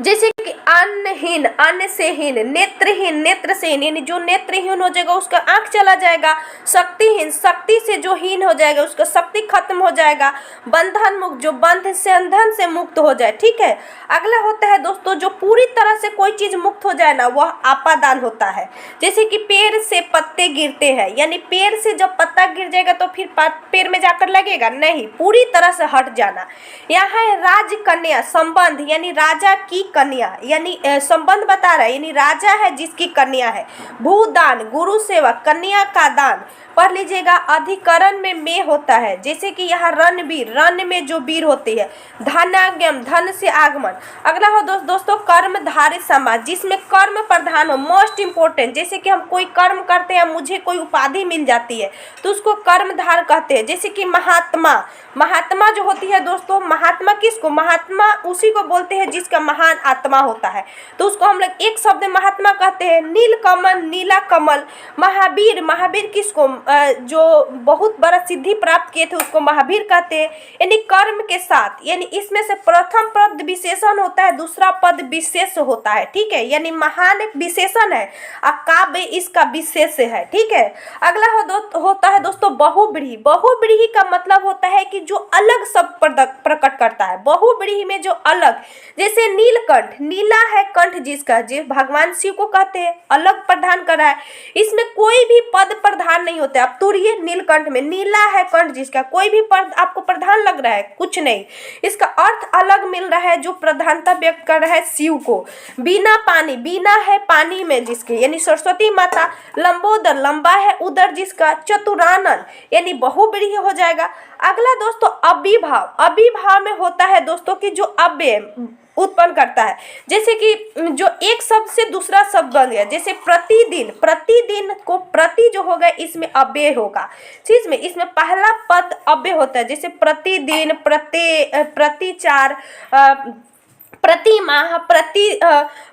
जैसे कि अन्नहीन, अन्न से हीन। नेत्रहीन, नेत्र से हीन, यानी जो नेत्रहीन हो जाएगा उसका आंख चला जाएगा। शक्तिहीन, शक्ति से जो हीन हो जाएगा उसका शक्ति खत्म हो जाएगा। बंधन मुक्त, जो बंध से मुक्त हो जाए, ठीक है। अगला होता है दोस्तों जो पूरी तरह से कोई चीज मुक्त हो जाए ना, वह आपादान होता है। जैसे कि पेड़ से पत्ते गिरते हैं, यानी पेड़ से जब पत्ता गिर जाएगा तो फिर पेड़ में जाकर लगेगा नहीं, पूरी तरह से हट जाना। यहाँ है राजकन्या, संबंध, यानी राजा की कन्या, यानी संबंध बता रहा है, यानी राजा है जिसकी कन्या है। भूदान, गुरु सेवा, कन्या का दान। पढ़ लीजिएगा। अधिकरण में होता है, जैसे कि यहाँ रणवीर, रण में जो वीर होती है। धनागम, धन से आगमन। अगला हो दोस्तों कर्मधारय समास, जिसमें कर्म प्रधान हो, मोस्ट इंपोर्टेंट। जैसे कि हम कोई कर्म करते हैं, मुझे कोई उपाधि मिल जाती है तो उसको कर्मधार कहते हैं। जैसे कि महात्मा, महात्मा जो होती है दोस्तों, महात्मा किसको, महात्मा उसी को बोलते हैं जिसका महान आत्मा होता है, तो उसको हम लोग एक शब्द महात्मा कहते हैं। नीलकमल, नीला कमल। महावीर, महावीर किसको, जो बहुत बड़ा सिद्धि प्राप्त किए थे उसको महावीर कहते हैं। यानी कर्म के साथ, यानी इसमें से प्रथम पद विशेषण होता है, दूसरा पद विशेष होता है, ठीक है। यानी महान एक विशेषण है और काव्य इसका विशेष है, ठीक है। अगला होता है दोस्तों बहुव्रीहि। बहुव्रीहि का मतलब होता है कि जो अलग शब्द प्रकट करता है। बहुव्रीहि में जो अलग, जैसे नील नीलकंठ, नीला है कंठ जिसका, जो भगवान शिव को कहते हैं, अलग प्रधान कर रहा है, इसमें कोई भी पद प्रधान नहीं होता है। आप तुड़िए नीलकंठ में, नीला है कंठ जिसका, कोई भी पद आपको प्रधान लग रहा है, कुछ नहीं, इसका अर्थ अलग मिल रहा है, जो प्रधानता व्यक्त कर रहा है शिव को। बीना पानी, बीना है पानी में जिसके, यानी सरस्वती माता। लंबोदर, लंबा है उदर जिसका। चतुरानन यानी बहुब्रीहि हो जाएगा। अगला दोस्तों अभिभाव, अभिभाव में होता है दोस्तों कि जो अव्यय उत्पन्न करता है, जैसे कि जो एक शब्द से दूसरा शब्द बन गया, जैसे प्रतिदिन, प्रतिदिन को प्रति जो होगा इसमें अव्यय होगा, चीज में इसमें पहला पद अव्यय होता है, जैसे प्रतिदिन, प्रतिचार, प्रति माह,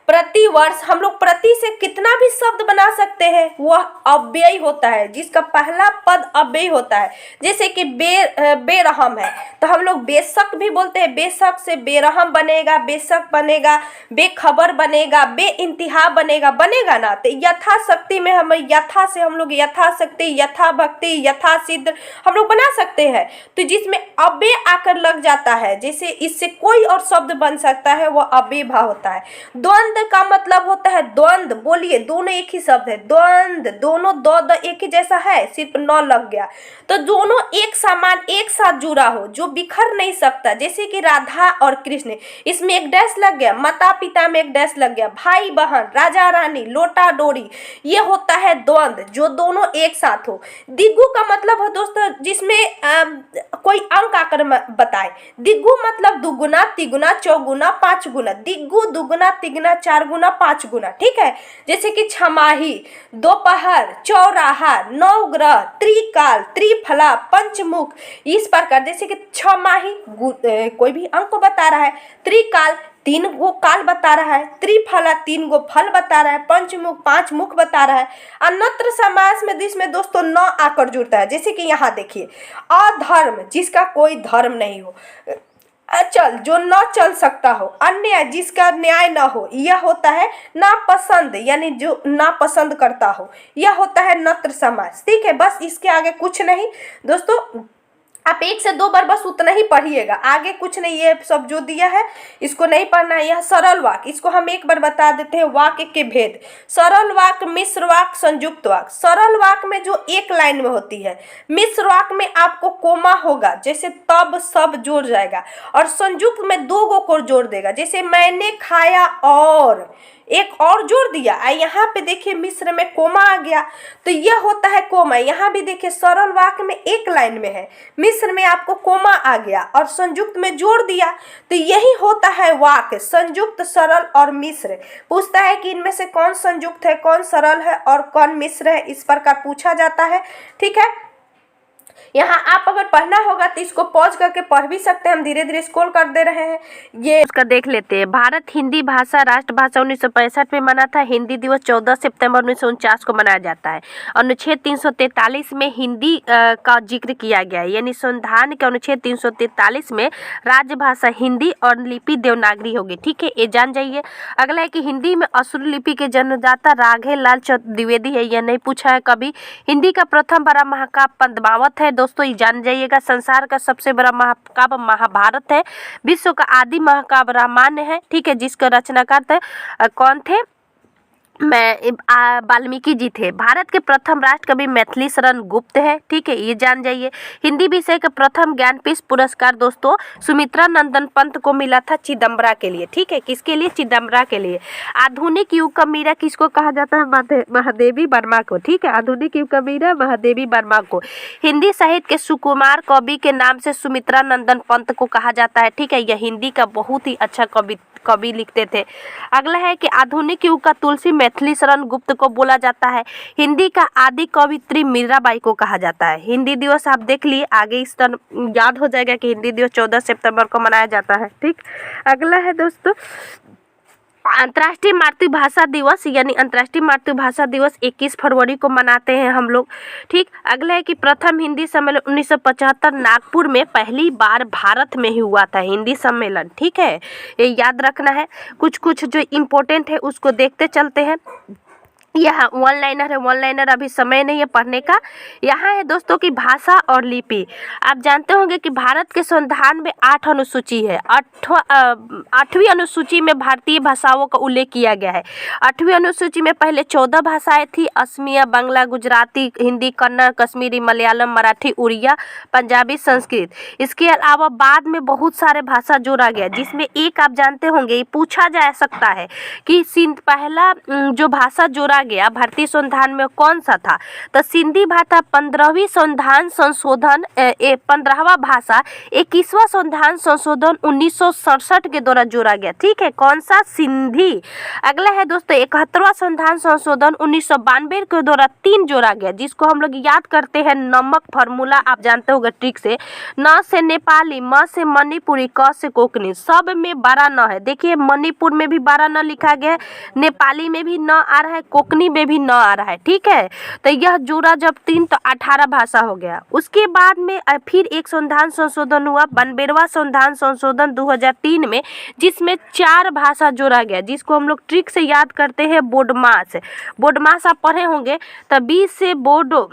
प्रति वर्ष। हम लोग प्रति से कितना भी शब्द बना सकते हैं, वह अव्यय होता है, जिसका पहला पद अव्यय होता है। जैसे कि बेरहम है तो हम लोग बेशक भी बोलते हैं, बेशक से बेरहम बनेगा, बेशक बनेगा, बेखबर बनेगा, बेइंतिहा बनेगा, बनेगा ना। तो यथाशक्ति में हम यथा से हम लोग यथाशक्ति, यथा भक्ति, यथा सिद्ध हम लोग बना सकते हैं। तो जिसमें अव्यय आकर लग जाता है, जैसे इससे कोई और शब्द बन सकता है, वह अव्यय भाव होता है। द्वंद्व का मतलब होता है द्वंद्व, बोलिए दोनों एक ही शब्द है, द्वंद्व, दोनों द एक ही जैसा है, सिर्फ न लग गया, तो दोनों एक समान एक साथ जुड़ा हो, जो बिखर नहीं सकता। जैसे कि राधा और कृष्ण, इसमें एक डैश लग गया, माता पिता में एक डैश लग गया, भाई बहन, राजा रानी, लोटा डोरी, ये होता है द्वंद्व, जो दोनों एक साथ हो। दिग्गु का मतलब है दोस्तों जिसमें कोई अंक आकर बताए। दिग्गु मतलब दुगुना, तिगुना, चौगुना, पांच गुना, दिग्गु दुगुना, तिगुना, चार गुना, पांच गुना, ठीक है। जैसे कि छमाही, दोपहर, चौराहा, नवग्रह, त्रिकाल, त्रिफला, पंचमुख, इस प्रकार। जैसे कि छमाही कोई भी अंक को बता रहा है, त्रिकाल 3 गो काल बता रहा है, त्रिफला 3 गो फल बता रहा है, पंचमुख 5 मुख बता रहा है। अन्यत्र समास में जिसमें दोस्तों न आकर जुड़ता है, जैसे कि यहाँ देखिए अधर्म, जिसका कोई धर्म नहीं हो, अचल जो न चल सकता हो, अन्याय जिसका न्याय न हो, यह होता है नापसंद, यानी जो नापसंद करता हो, यह होता है नत्र समास। ठीक है, बस इसके आगे कुछ नहीं दोस्तों, आप 1 से 2 बार बस उतना ही पढ़िएगा, आगे कुछ नहीं। ये सब जो दिया है इसको नहीं पढ़ना है। यह सरल वाक्य, इसको हम एक बार बता देते हैं, वाक्य के भेद। सरल वाक्य, मिश्र वाक्य, संयुक्त वाक्य। सरल वाक्य में जो एक लाइन में होती है, मिश्र वाक्य में आपको कोमा होगा, जैसे तब सब जोड़ जाएगा, और संयुक्त में 2 गो को जोड़ देगा, जैसे मैंने खाया और एक और जोड़ दिया। यहाँ पे देखिए मिश्र में कोमा आ गया, तो यह होता है कोमा। यहाँ भी देखिए सरल वाक्य में एक लाइन में है, मिश्र में आपको कोमा आ गया और संयुक्त में जोड़ दिया, तो यही होता है वाक्य, संयुक्त, सरल और मिश्र। पूछता है कि इनमें से कौन संयुक्त है, कौन सरल है और कौन मिश्र है, इस प्रकार पूछा जाता है। ठीक है, यहाँ आप अगर पढ़ना होगा तो इसको पॉज करके पढ़ भी सकते हैं, हम धीरे धीरे स्क्रॉल कर दे रहे हैं। ये उसका देख लेते हैं। भारत हिंदी भाषा राष्ट्रभाषा 1965 में मना था। हिंदी दिवस 14 सितंबर 1949 को मनाया जाता है। अनुच्छेद 343 में हिंदी का जिक्र किया गया है, यानी संविधान के अनुच्छेद 343 में राजभाषा हिंदी और लिपि देवनागरी होगी। ठीक है, ये जान जाइए। अगला है कि हिंदी में असुर लिपि के जन्मदाता राघव लाल द्विवेदी है, यह नहीं पूछा है कभी। हिंदी का प्रथम बड़ा महाकाव्य पद्मावत है दोस्तों, ये जान जाइएगा। संसार का सबसे बड़ा महाकाव्य महाभारत है। विश्व का आदि महाकाव्य रामायण है। ठीक है, जिसका रचनाकार थे कौन थे, वाल्मीकि जी थे। भारत के प्रथम राष्ट्र कवि मैथिली शरण गुप्त है। ठीक है, ये जान जाइए। हिंदी विषय का प्रथम ज्ञानपीठ पुरस्कार दोस्तों सुमित्रा नंदन पंत को मिला था चिदम्बरा के लिए। ठीक है, किसके लिए, चिदम्बरा के लिए। आधुनिक युग का मीरा किसको कहा जाता है, महादेवी वर्मा को। ठीक है, आधुनिक युग का मीरा महादेवी वर्मा को। हिंदी साहित्य के सुकुमार कवि के नाम से सुमित्रा नंदन पंत को कहा जाता है। ठीक है, यह हिंदी का बहुत ही अच्छा कवि लिखते थे। अगला है कि आधुनिक युग का तुलसी मैथिली शरण गुप्त को बोला जाता है। हिंदी का आदि कवित्री मीराबाई को कहा जाता है। हिंदी दिवस आप देख लिए, आगे इस तरह याद हो जाएगा कि हिंदी दिवस 14 सितंबर को मनाया जाता है। ठीक, अगला है दोस्तों अंतर्राष्ट्रीय मातृभाषा दिवस, यानी अंतर्राष्ट्रीय मातृभाषा दिवस 21 फरवरी को मनाते हैं हम लोग। ठीक, अगला है कि प्रथम हिंदी सम्मेलन 1975 नागपुर में पहली बार भारत में ही हुआ था, हिंदी सम्मेलन। ठीक है, ये याद रखना है। कुछ जो इम्पोर्टेंट है उसको देखते चलते हैं। यहाँ वन लाइनर है, वन लाइनर अभी समय नहीं है पढ़ने का। यहाँ है दोस्तों की भाषा और लिपि। आप जानते होंगे कि भारत के संविधान में 8 अनुसूची है। 8वीं अनुसूची में भारतीय भाषाओं का उल्लेख किया गया है। 8वीं अनुसूची में पहले 14 भाषाएं थी, असमिया, बांग्ला, गुजराती, हिंदी, कन्नड़, कश्मीरी, मलयालम, मराठी, उड़िया, पंजाबी, संस्कृत। इसके अलावा बाद में बहुत सारे भाषा जोड़ा गया, जिसमें एक आप जानते होंगे, ये पूछा जा सकता है कि पहला जो भाषा जोड़ा गया भारतीय संविधान में कौन सा था। तो सिंधी भाषा 15वीं संविधान संशोधन 15वां भाषा 21वां संविधान संशोधन 1967 के द्वारा जोड़ा गया। ठीक है, कौन सा? सिंधी। अगला है दोस्तों 71वां संविधान संशोधन 1992 के द्वारा 3 जोड़ा गया, जिसको हम लोग याद करते हैं नमक फार्मूला। आप जानते होंगे ट्रिक से, न से नेपाली, म से मणिपुरी, क से कोंकणी, सब में 12 न है। देखिए मणिपुर में भी 12 न लिखा गया है, नेपाली में भी न आ रहा है, कोंकणी में भी न आ रहा है। ठीक है, तो यह जोड़ा जब 3 तो 18 भाषा हो गया। उसके बाद में फिर एक संविधान संशोधन हुआ, 92वां संविधान संशोधन 2003 में, जिसमें 4 भाषा जोड़ा गया, जिसको हम लोग ट्रिक से याद करते हैं बोडमास। बोडमास आप पढ़े होंगे। तो बी से बोडो,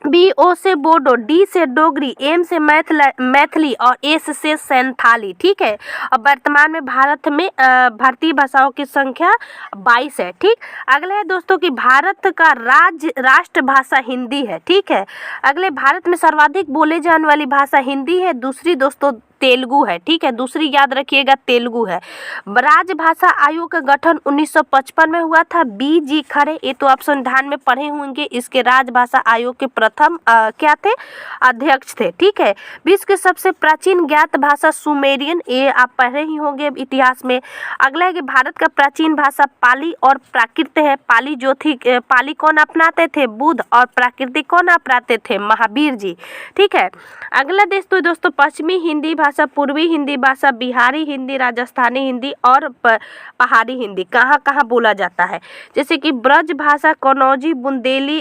बी ओ से बोडो, डी से डोगरी, एम से मैथिली और एस से संथाली। ठीक है, और वर्तमान में भारत में भारतीय भाषाओं की संख्या 22 है। ठीक, अगला है दोस्तों कि भारत का राष्ट्र भाषा हिंदी है। ठीक है, अगले भारत में सर्वाधिक बोले जाने वाली भाषा हिंदी है। दूसरी दोस्तों तेलुगु है। ठीक है, दूसरी याद रखिएगा तेलुगु है। राजभाषा आयोग का गठन 1955 में हुआ था। बी जी खरे, ये तो आप संविधान में पढ़े होंगे, इसके राजभाषा आयोग के प्रथम क्या थे? अध्यक्ष थे। ठीक है, विश्व के सबसे प्राचीन ज्ञात भाषा सुमेरियन, ये आप पढ़े ही होंगे इतिहास में। अगला है कि भारत का प्राचीन भाषा पाली और प्राकृत है। पाली जो थी, पाली कौन अपनाते थे? बुद्ध। और प्राकृतिक कौन अपनाते थे? महावीर जी। ठीक है, अगला देश तो दोस्तों पश्चिमी हिंदी भाषा, पूर्वी हिंदी भाषा, बिहारी हिंदी, राजस्थानी हिंदी और पहाड़ी हिंदी कहाँ कहाँ बोला जाता है? जैसे कि ब्रज भाषा, कनौजी, बुंदेली,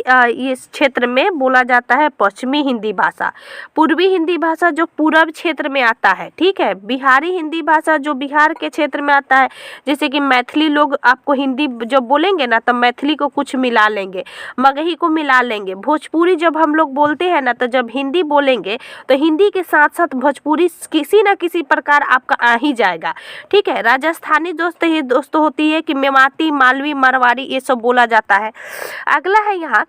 इस क्षेत्र में बोला जाता है पश्चिमी हिंदी भाषा। पूर्वी हिंदी भाषा जो पूरब क्षेत्र में आता है। ठीक है, बिहारी हिंदी भाषा जो बिहार के क्षेत्र में आता है। जैसे कि मैथिली लोग आपको हिंदी जब बोलेंगे ना, तो मैथिली को कुछ मिला लेंगे, मगही को मिला लेंगे। भोजपुरी जब हम लोग बोलते हैं ना, तो जब हिंदी बोलेंगे तो हिंदी के साथ साथ भोजपुरी किसी न किसी प्रकार आपका आ ही जाएगा। ठीक है, राजस्थानी ये दोस्तों होती है कि मेवाती, मालवी, मारवाड़ी, ये सब बोला जाता है। अगला है यहाँ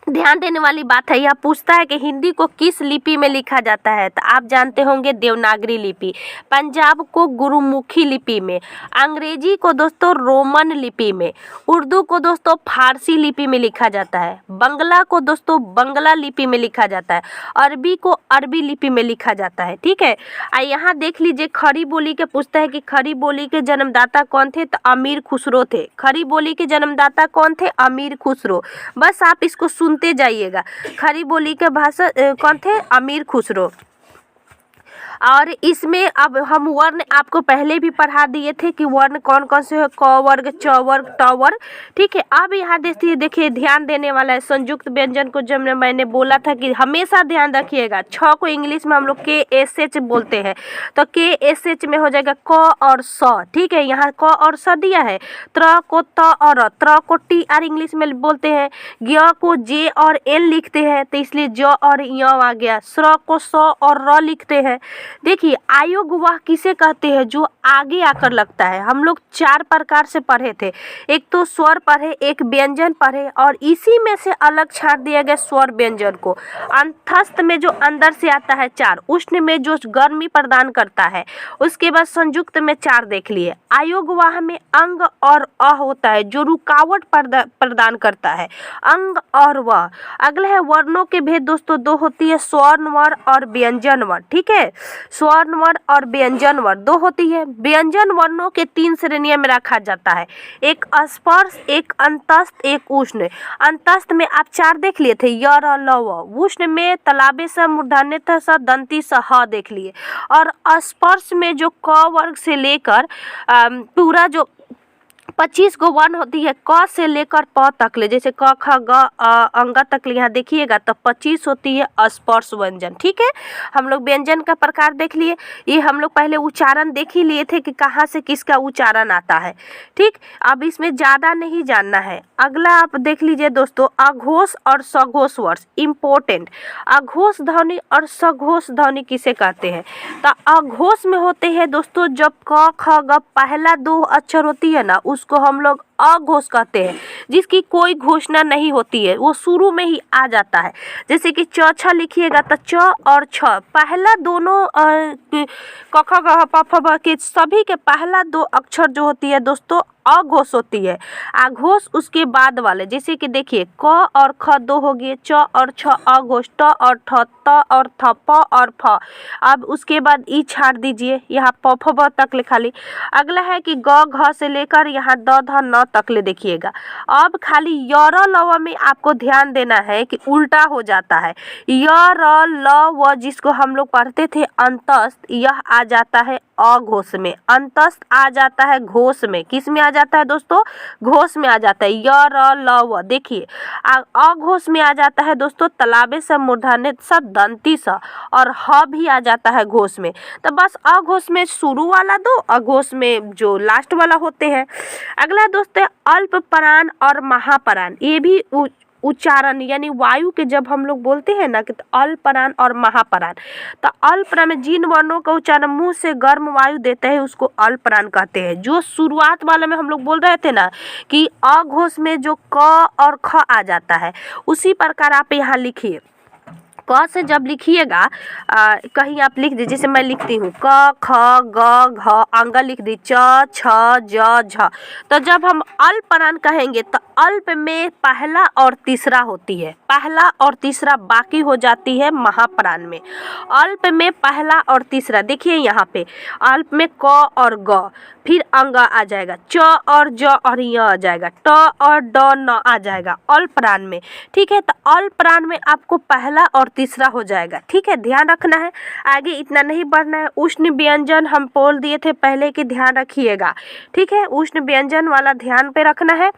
ध्यान देने वाली बात है, यह पूछता है कि हिंदी को किस लिपि में लिखा जाता है? तो आप जानते होंगे देवनागरी लिपि, पंजाब को गुरुमुखी लिपि में, अंग्रेजी को दोस्तों रोमन लिपि में, उर्दू को दोस्तों फारसी लिपि में लिखा जाता है, बंगला को दोस्तों बंगला लिपि में लिखा जाता है, अरबी को अरबी लिपि में लिखा जाता है। ठीक है, यहाँ देख लीजिए खड़ी बोली के पूछता है कि खड़ी बोली के जन्मदाता कौन थे? तो अमीर खुसरो थे। खड़ी बोली के जन्मदाता कौन थे? अमीर खुसरो। बस आप इसको सुनते जाइएगा। खड़ी बोली के भाषा कौन थे? अमीर खुसरो। और इसमें अब हम वर्ण आपको पहले भी पढ़ा दिए थे कि वर्ण कौन कौन से है, क वर्ग, च वर्ग, ट वर्ग। ठीक है, अब यहाँ देखिए ध्यान देने वाला है संयुक्त व्यंजन को। जब मैंने बोला था कि हमेशा ध्यान रखिएगा, छ को इंग्लिश में हम लोग के एस एच बोलते हैं, तो के एस एच में हो जाएगा क और स। ठीक है, यहाँ क और स दिया है। त्र को त और र, त्र को टी आर इंग्लिश में बोलते हैं, ज्ञ को जे और एल लिखते हैं, तो इसलिए ज और य आ गया। स्र को स और र लिखते हैं। देखिए आयोग वह किसे कहते हैं जो आगे आकर लगता है। हम लोग 4 प्रकार से पढ़े थे, एक तो स्वर पढ़े, एक व्यंजन पढ़े, और इसी में से अलग छांट दिया गया स्वर व्यंजन को। अंतस्थ में जो अंदर से आता है 4, उष्ण में जो गर्मी प्रदान करता है, उसके बाद संयुक्त में 4 देख लिए। आयोग वाह में अंग और अ होता है जो रुकावट प्रदान करता है, अंग और व। अगला है वर्णों के भेद दोस्तों 2 होती है, स्वर्ण वर्ण और व्यंजन वर्ण। ठीक है, स्वर्ण वर्ण और व्यंजन वर्ण 2 होती है। व्यंजन वर्णों के 3 श्रेणियों में रखा जाता है, एक स्पर्श, एक अंतस्थ, एक उष्ण। अंतस्थ में आप 4 देख लिए थे, य र ल व। उष्ण में तलाबे स, मूर्धन्य थ स, दंती स, ह देख लिए। और स्पर्श में जो क वर्ग से लेकर पूरा जो 25 गो वन होती है क से लेकर प तक ले, जैसे क ख ग अंग तक ले। यहाँ देखिएगा तो 25 होती है स्पर्श व्यंजन। ठीक है, हम लोग व्यंजन का प्रकार देख लिए। ये हम लोग पहले उच्चारण देख ही लिए थे कि कहाँ से किसका उच्चारण आता है। ठीक, अब इसमें ज़्यादा नहीं जानना है। अगला आप देख लीजिए दोस्तों, अघोष और सघोष वर्ष इम्पोर्टेंट। अघोष ध्वनि और सघोष ध्वनि किसे कहते हैं? तो अघोष में होते हैं दोस्तों जब क ख ग पहला 2 अक्षर होती है ना, उसको हम लोग अघोष कहते हैं, जिसकी कोई घोषणा नहीं होती है, वो शुरू में ही आ जाता है। जैसे कि च छ लिखिएगा तो च और छ पहला दोनों क ख ग प फ ब के सभी के पहला 2 अक्षर जो होती है दोस्तों अघोष होती है। आघोष उसके बाद वाले, जैसे कि देखिए क और ख 2 हो गए, च और छ अघोष, ट और ठ, त और थ, प और फ। अब उसके बाद ई छाड़ दीजिए, यहाँ प फ ब तक ले खाली। अगला है कि ग घ से लेकर यहाँ द ध न तक ले देखिएगा। अब खाली य र ल व में आपको ध्यान देना है कि उल्टा हो जाता है। य र ल व जिसको हम लोग पढ़ते थे अंतस्थ, यह आ जाता है अघोष में, अंतस्थ आ जाता है घोष में। किस में आ जाता है दोस्तों? घोष में आ जाता है। य र ल व देखिए अघोष में आ जाता है दोस्तों तालाबे से मूर्धन्य स दंती स, और ह भी आ जाता है घोष में। तो बस अघोष में शुरू वाला 2, अघोष में जो लास्ट वाला होते हैं। अगला दोस्तों अल्प प्राण और महाप्राण, ये भी उच्चारण यानी वायु के जब हम लोग बोलते हैं ना कि अल्प प्राण और महाप्राण, तो अल्प प्राण में जिन वर्णों का उच्चारण मुंह से गर्म वायु देते हैं उसको अल्प प्राण कहते हैं। जो शुरुआत वाले में हम लोग बोल रहे थे ना कि अघोष में जो क और ख आ जाता है, उसी प्रकार आप यहाँ लिखिए। क से जब लिखिएगा कहीं आप लिख दीजिए, जैसे मैं लिखती हूँ क ख ग घ अंग लिख दी, च छ ज झ। तो जब हम अल्प प्राण कहेंगे तो अल्प में पहला और तीसरा होती है, पहला और तीसरा बाकी हो जाती है महाप्राण में। अल्प में पहला और तीसरा देखिए यहाँ पे अल्प में क और ग, फिर अंग आ जाएगा, च और ज और य आ जाएगा, ट और ड न आ जाएगा अल्प प्राण में। ठीक है, तो अल्प प्राण में आपको पहला और तीसरा हो जाएगा। ठीक है, ध्यान रखना है, आगे इतना नहीं बढ़ना है। उष्ण व्यंजन हम बोल दिए थे पहले कि ध्यान रखिएगा। ठीक है, उष्ण व्यंजन वाला ध्यान पे रखना है।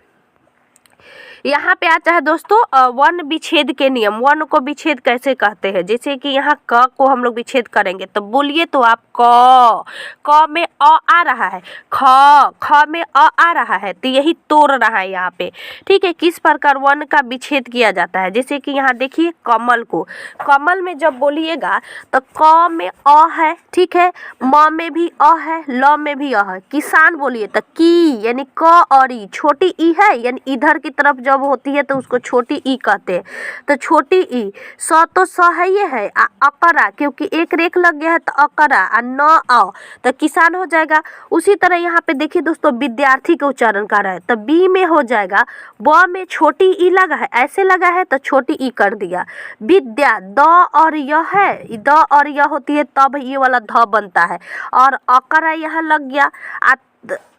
यहाँ पे आता है दोस्तों वर्ण विच्छेद के नियम। वर्ण को विच्छेद कैसे कहते हैं? जैसे कि यहाँ क को हम लोग विच्छेद करेंगे तो बोलिए तो आप क में अ आ रहा है, ख में अ आ रहा है, तो यही तोड़ रहा है यहाँ पे। ठीक है, किस प्रकार वर्ण का विच्छेद किया जाता है? जैसे कि यहाँ देखिए कमल को, कमल में जब बोलिएगा तो क में अ है, ठीक है, म में भी अ है, ल में भी अ है। किसान बोलिए तो की यानी क और ई, छोटी ई है यानी इधर की तरफ जब होती है तो उसको छोटी ई कहते हैं। तो छोटी ई स तो स है, ये है अकरा, क्योंकि एक रेख लग गया है तो अकरा, न अ तो किसान हो जाएगा। उसी तरह यहाँ पे देखिए दोस्तों विद्यार्थी का उच्चारण कर रहा है तो बी में हो जाएगा, ब में छोटी ई लगा है, ऐसे लगा है तो छोटी ई कर दिया। विद्या द और य है, द और य होती है तब ये वाला ध बनता है, और अकरा यहाँ लग गया।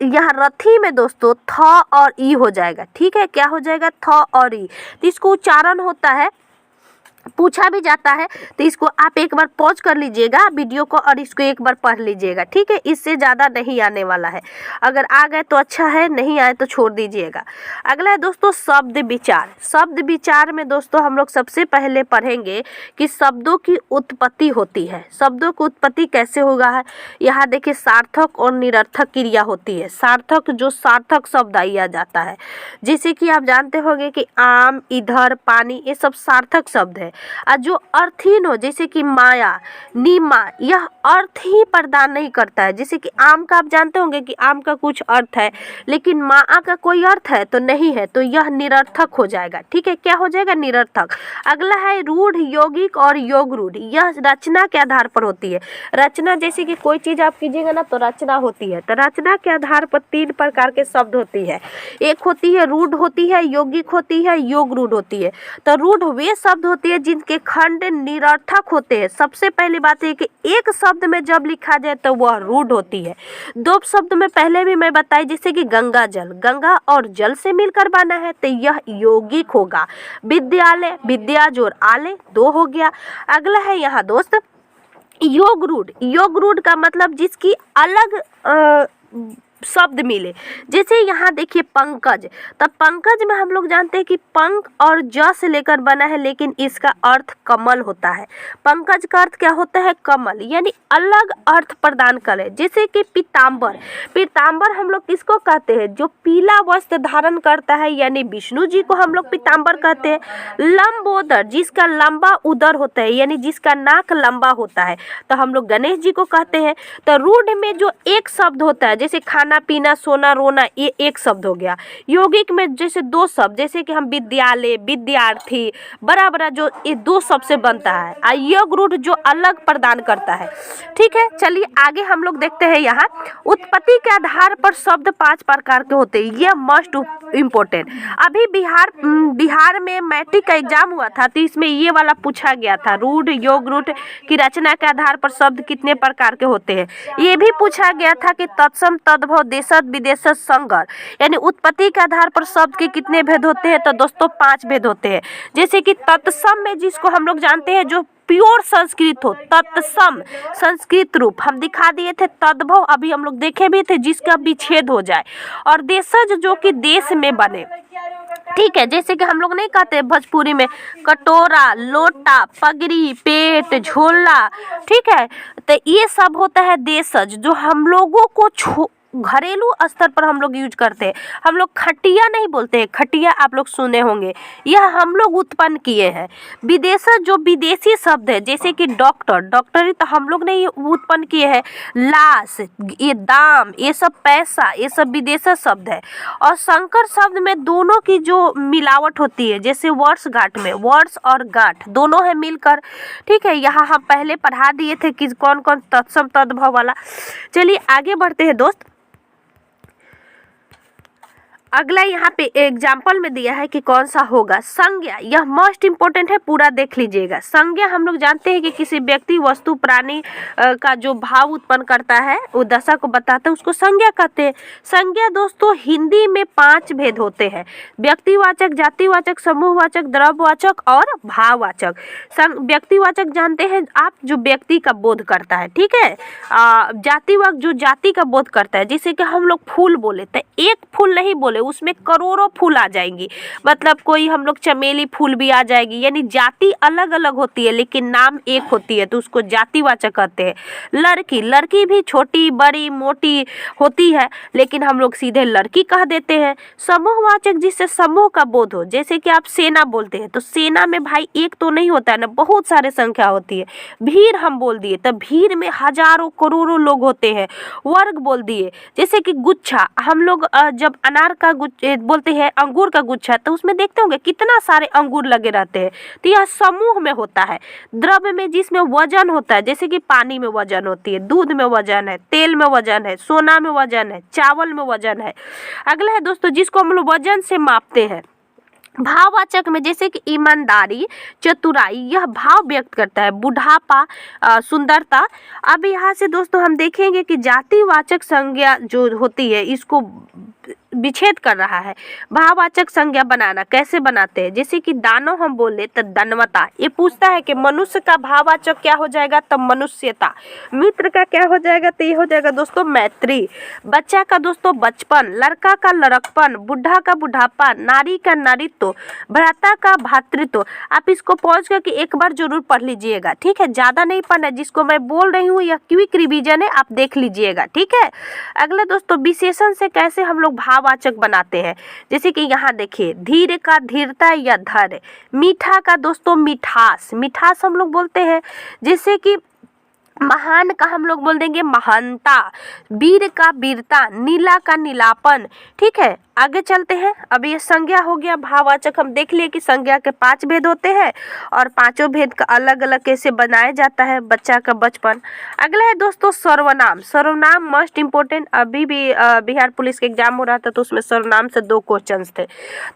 यहाँ रथी में दोस्तों थ और ई हो जाएगा। ठीक है, क्या हो जाएगा? थ और ई। तो इसको उच्चारण होता है, पूछा भी जाता है, तो इसको आप एक बार पॉज कर लीजिएगा वीडियो को और इसको एक बार पढ़ लीजिएगा। ठीक है, इससे ज़्यादा नहीं आने वाला है, अगर आ गए तो अच्छा है, नहीं आए तो छोड़ दीजिएगा। अगला है दोस्तों शब्द विचार। शब्द विचार में दोस्तों हम लोग सबसे पहले पढ़ेंगे कि शब्दों की उत्पत्ति होती है। शब्दों की उत्पत्ति कैसे होगा है? यहाँ देखिए सार्थक और निरर्थक क्रिया होती है। सार्थक जो सार्थक शब्द आ जाता है, जैसे कि आप जानते होंगे कि आम, इधर, पानी, ये सब सार्थक शब्द है। और जो अर्थहीन हो जैसे कि माया, नीमा, यह अर्थ ही प्रदान नहीं करता है। जैसे कि आम का आप जानते होंगे कि आम का कुछ अर्थ है, लेकिन माँ का कोई अर्थ है तो नहीं है, तो यह निरर्थक हो जाएगा। ठीक है, क्या हो जाएगा? निरर्थक। अगला है रूढ़, यौगिक और योग रूढ़। यह रचना के आधार पर होती है। रचना जैसे कि कोई चीज आप कीजिएगा ना तो रचना होती है, तो रचना के आधार पर 3 प्रकार के शब्द होती है। एक होती है रूढ़ होती है, यौगिक होती है, योग रूढ़ होती है। तो रूढ़ वे शब्द होती है जिनके खंड निरर्थक होते हैं। सबसे पहली बात है कि एक शब्द में जब लिखा जाए तो वह रूढ़ होती है। 2 शब्द में पहले भी मैं बताई, जैसे कि गंगा जल, गंगा और जल से मिलकर बना है तो यह यौगिक होगा। विद्यालय, विद्या जोड़ आले, 2 हो गया। अगला है यहाँ दोस्त योग रूढ़। योग रूढ़ का मतलब जिसकी अलग शब्द मिले। जैसे यहाँ देखिए पंकज, तो पंकज में हम लोग जानते हैं कि पंख और ज से लेकर बना है, लेकिन इसका अर्थ कमल होता है। पंकज का अर्थ क्या होता है? कमल, यानी अलग अर्थ प्रदान करे। जैसे कि पीताम्बर, पीताम्बर हम लोग किसको कहते हैं? जो पीला वस्त्र धारण करता है, यानी विष्णु जी को हम लोग पीताम्बर कहते हैं। लंबोदर, जिसका लंबा उदर होता है, यानी जिसका नाक लंबा होता है, तो हम लोग गणेश जी को कहते हैं। तो रूढ़ में जो एक शब्द होता है, जैसे खाना पीना सोना रोना, ये एक शब्द हो गया। यौगिक में जैसे दो शब्द, जैसे कि हम विद्यालय विद्यार्थी बड़ा बड़ा, जो ये दो शब्द से बनता है। योग रूढ़ जो अलग प्रदान करता है। ठीक है, चलिए आगे हम लोग देखते हैं। यहाँ उत्पत्ति के आधार पर शब्द 5 प्रकार के होते हैं, यह मस्ट इम्पोर्टेंट। अभी बिहार में मैट्रिक का एग्जाम हुआ था, तो इसमें ये वाला पूछा गया था, रूढ़ योग रूढ़ की रचना के आधार पर शब्द कितने प्रकार के होते हैं। ये भी पूछा गया था कि तत्सम तद्भव देशज विदेशज संकर, यानी उत्पत्ति के आधार पर शब्द के कितने भेद होते हैं? तो दोस्तों 5 भेद होते हैं। जैसे कि तत्सम में, जिसको हम लोग जानते हैं जो प्योर संस्कृत हो, तत्सम संस्कृत रूप हम दिखा दिए थे। तद्भव अभी हम लोग देखे भी थे, जिसका विच्छेद हो जाए। और देशज जो कि देश में बने। ठीक है, जैसे कि हम लोग नहीं कहते भोजपुरी में कटोरा, लोटा, पगड़ी, पेट, झोला। ठीक है, तो ये सब होता है देशज, जो हम लोगों को घरेलू स्तर पर हम लोग यूज करते हैं। हम लोग खटिया नहीं बोलते हैं, खटिया आप लोग सुने होंगे, यह हम लोग उत्पन्न किए हैं। विदेशज जो विदेशी शब्द है, जैसे कि डॉक्टर, डॉक्टरी तो हम लोग नहीं उत्पन्न किए हैं। लाश, ये दाम, ये सब पैसा, ये सब विदेशज शब्द है। और संकर शब्द में दोनों की जो मिलावट होती है, जैसे वर्ष गांठ में वर्ष और गांठ दोनों है मिलकर। ठीक है, यहाँ हम पहले पढ़ा दिए थे कि कौन कौन तत्सम तद्भव वाला। चलिए आगे बढ़ते हैं दोस्त। अगला यहाँ पे एग्जाम्पल में दिया है कि कौन सा होगा। संज्ञा, यह मोस्ट इंपोर्टेंट है, पूरा देख लीजिएगा। संज्ञा हम लोग जानते हैं कि किसी व्यक्ति वस्तु प्राणी का जो भाव उत्पन्न करता है, वो दशा को बताता है, उसको संज्ञा कहते हैं। संज्ञा दोस्तों हिंदी में 5 भेद होते हैं, व्यक्तिवाचक, जातिवाचक, समूहवाचक, द्रव्यवाचक और भाववाचक। व्यक्तिवाचक जानते हैं आप, जो व्यक्ति का बोध करता है। ठीक है, जातिवाचक जो जाति का बोध करता है, जैसे कि हम लोग फूल बोले तो एक फूल नहीं बोले, उसमें करोड़ों फूल आ जाएंगी। मतलब कोई हम लोग चमेली फूल भी आ जाएगी, यानी जाति अलग अलग होती है लेकिन नाम एक होती है, तो उसको जातिवाचक कहते हैं। लड़की, लड़की भी छोटी बड़ी मोटी होती है, लेकिन हम लोग सीधे लड़की कह देते हैं। समूहवाचक, जिससे समूह का बोध हो, जैसे कि आप सेना बोलते हैं, तो सेना में भाई एक तो नहीं होता है ना, बहुत सारे संख्या होती है। भीड़ हम बोल दिए, तो भीड़ में हजारों करोड़ों लोग होते हैं। वर्ग बोल दिए, जैसे कि गुच्छा, हम लोग जब अनार का बोलते हैं अंगूर का गुच्छा, तो उसमें देखते होंगे कितना सारे अंगूर लगे रहते हैं, तो यह समूह में होता है। द्रव्य में, जिसमें वजन होता है, जैसे कि पानी में वजन होती है, दूध में वजन है, तेल में वजन है, सोना में वजन है, चावल में वजन है। अगला है दोस्तों, जिसको हम लोग वजन से मापते हैं। भाववाचक में, जैसे कि ईमानदारी, चतुराई, यह भाव व्यक्त करता है। बुढ़ापा, सुंदरता। अब यहाँ से दोस्तों हम देखेंगे कि जातिवाचक संज्ञा जो होती है, इसको विच्छेद कर रहा है। भाववाचक संज्ञा बनाना कैसे बनाते हैं, जैसे कि दानव हम बोले तो दनवता, ये पूछता है कि मनुष्य का भाववाचक क्या हो जाएगा, तो मनुष्यता। मित्र का क्या हो जाएगा, तो ये हो जाएगा दोस्तों मैत्री। बच्चा का दोस्तों बचपन, लड़का का लड़कपन, बुढ़ा का बुढ़ापा, नारी का नारीत्व, भ्राता का भातृत्व। आप इसको पॉज करके एक बार जरूर पढ़ लीजिएगा, ठीक है, ज्यादा नहीं पढ़ना, जिसको मैं बोल रही हूँ यह क्विक रिवीजन है, आप देख लीजिएगा, ठीक है। अगला दोस्तों, विशेषण से कैसे हम लोग भाववाचक बनाते हैं, जैसे कि यहाँ देखिए, धीर का धीरता या धैर्य, मीठा का दोस्तों मिठास, मिठास हम लोग बोलते हैं। जैसे कि महान का हम लोग बोल देंगे महानता, वीर का वीरता, नीला का नीलापन, ठीक है। आगे चलते हैं। अब ये संज्ञा हो गया, भाववाचक हम देख लिए कि संज्ञा के 5 भेद होते हैं और पांचों भेद का अलग अलग कैसे बनाया जाता है। बच्चा का बचपन। अगला है दोस्तों सर्वनाम। सर्वनाम मोस्ट इम्पोर्टेंट, अभी भी बिहार पुलिस के एग्जाम हो रहा था तो उसमें सर्वनाम से 2 क्वेश्चंस थे।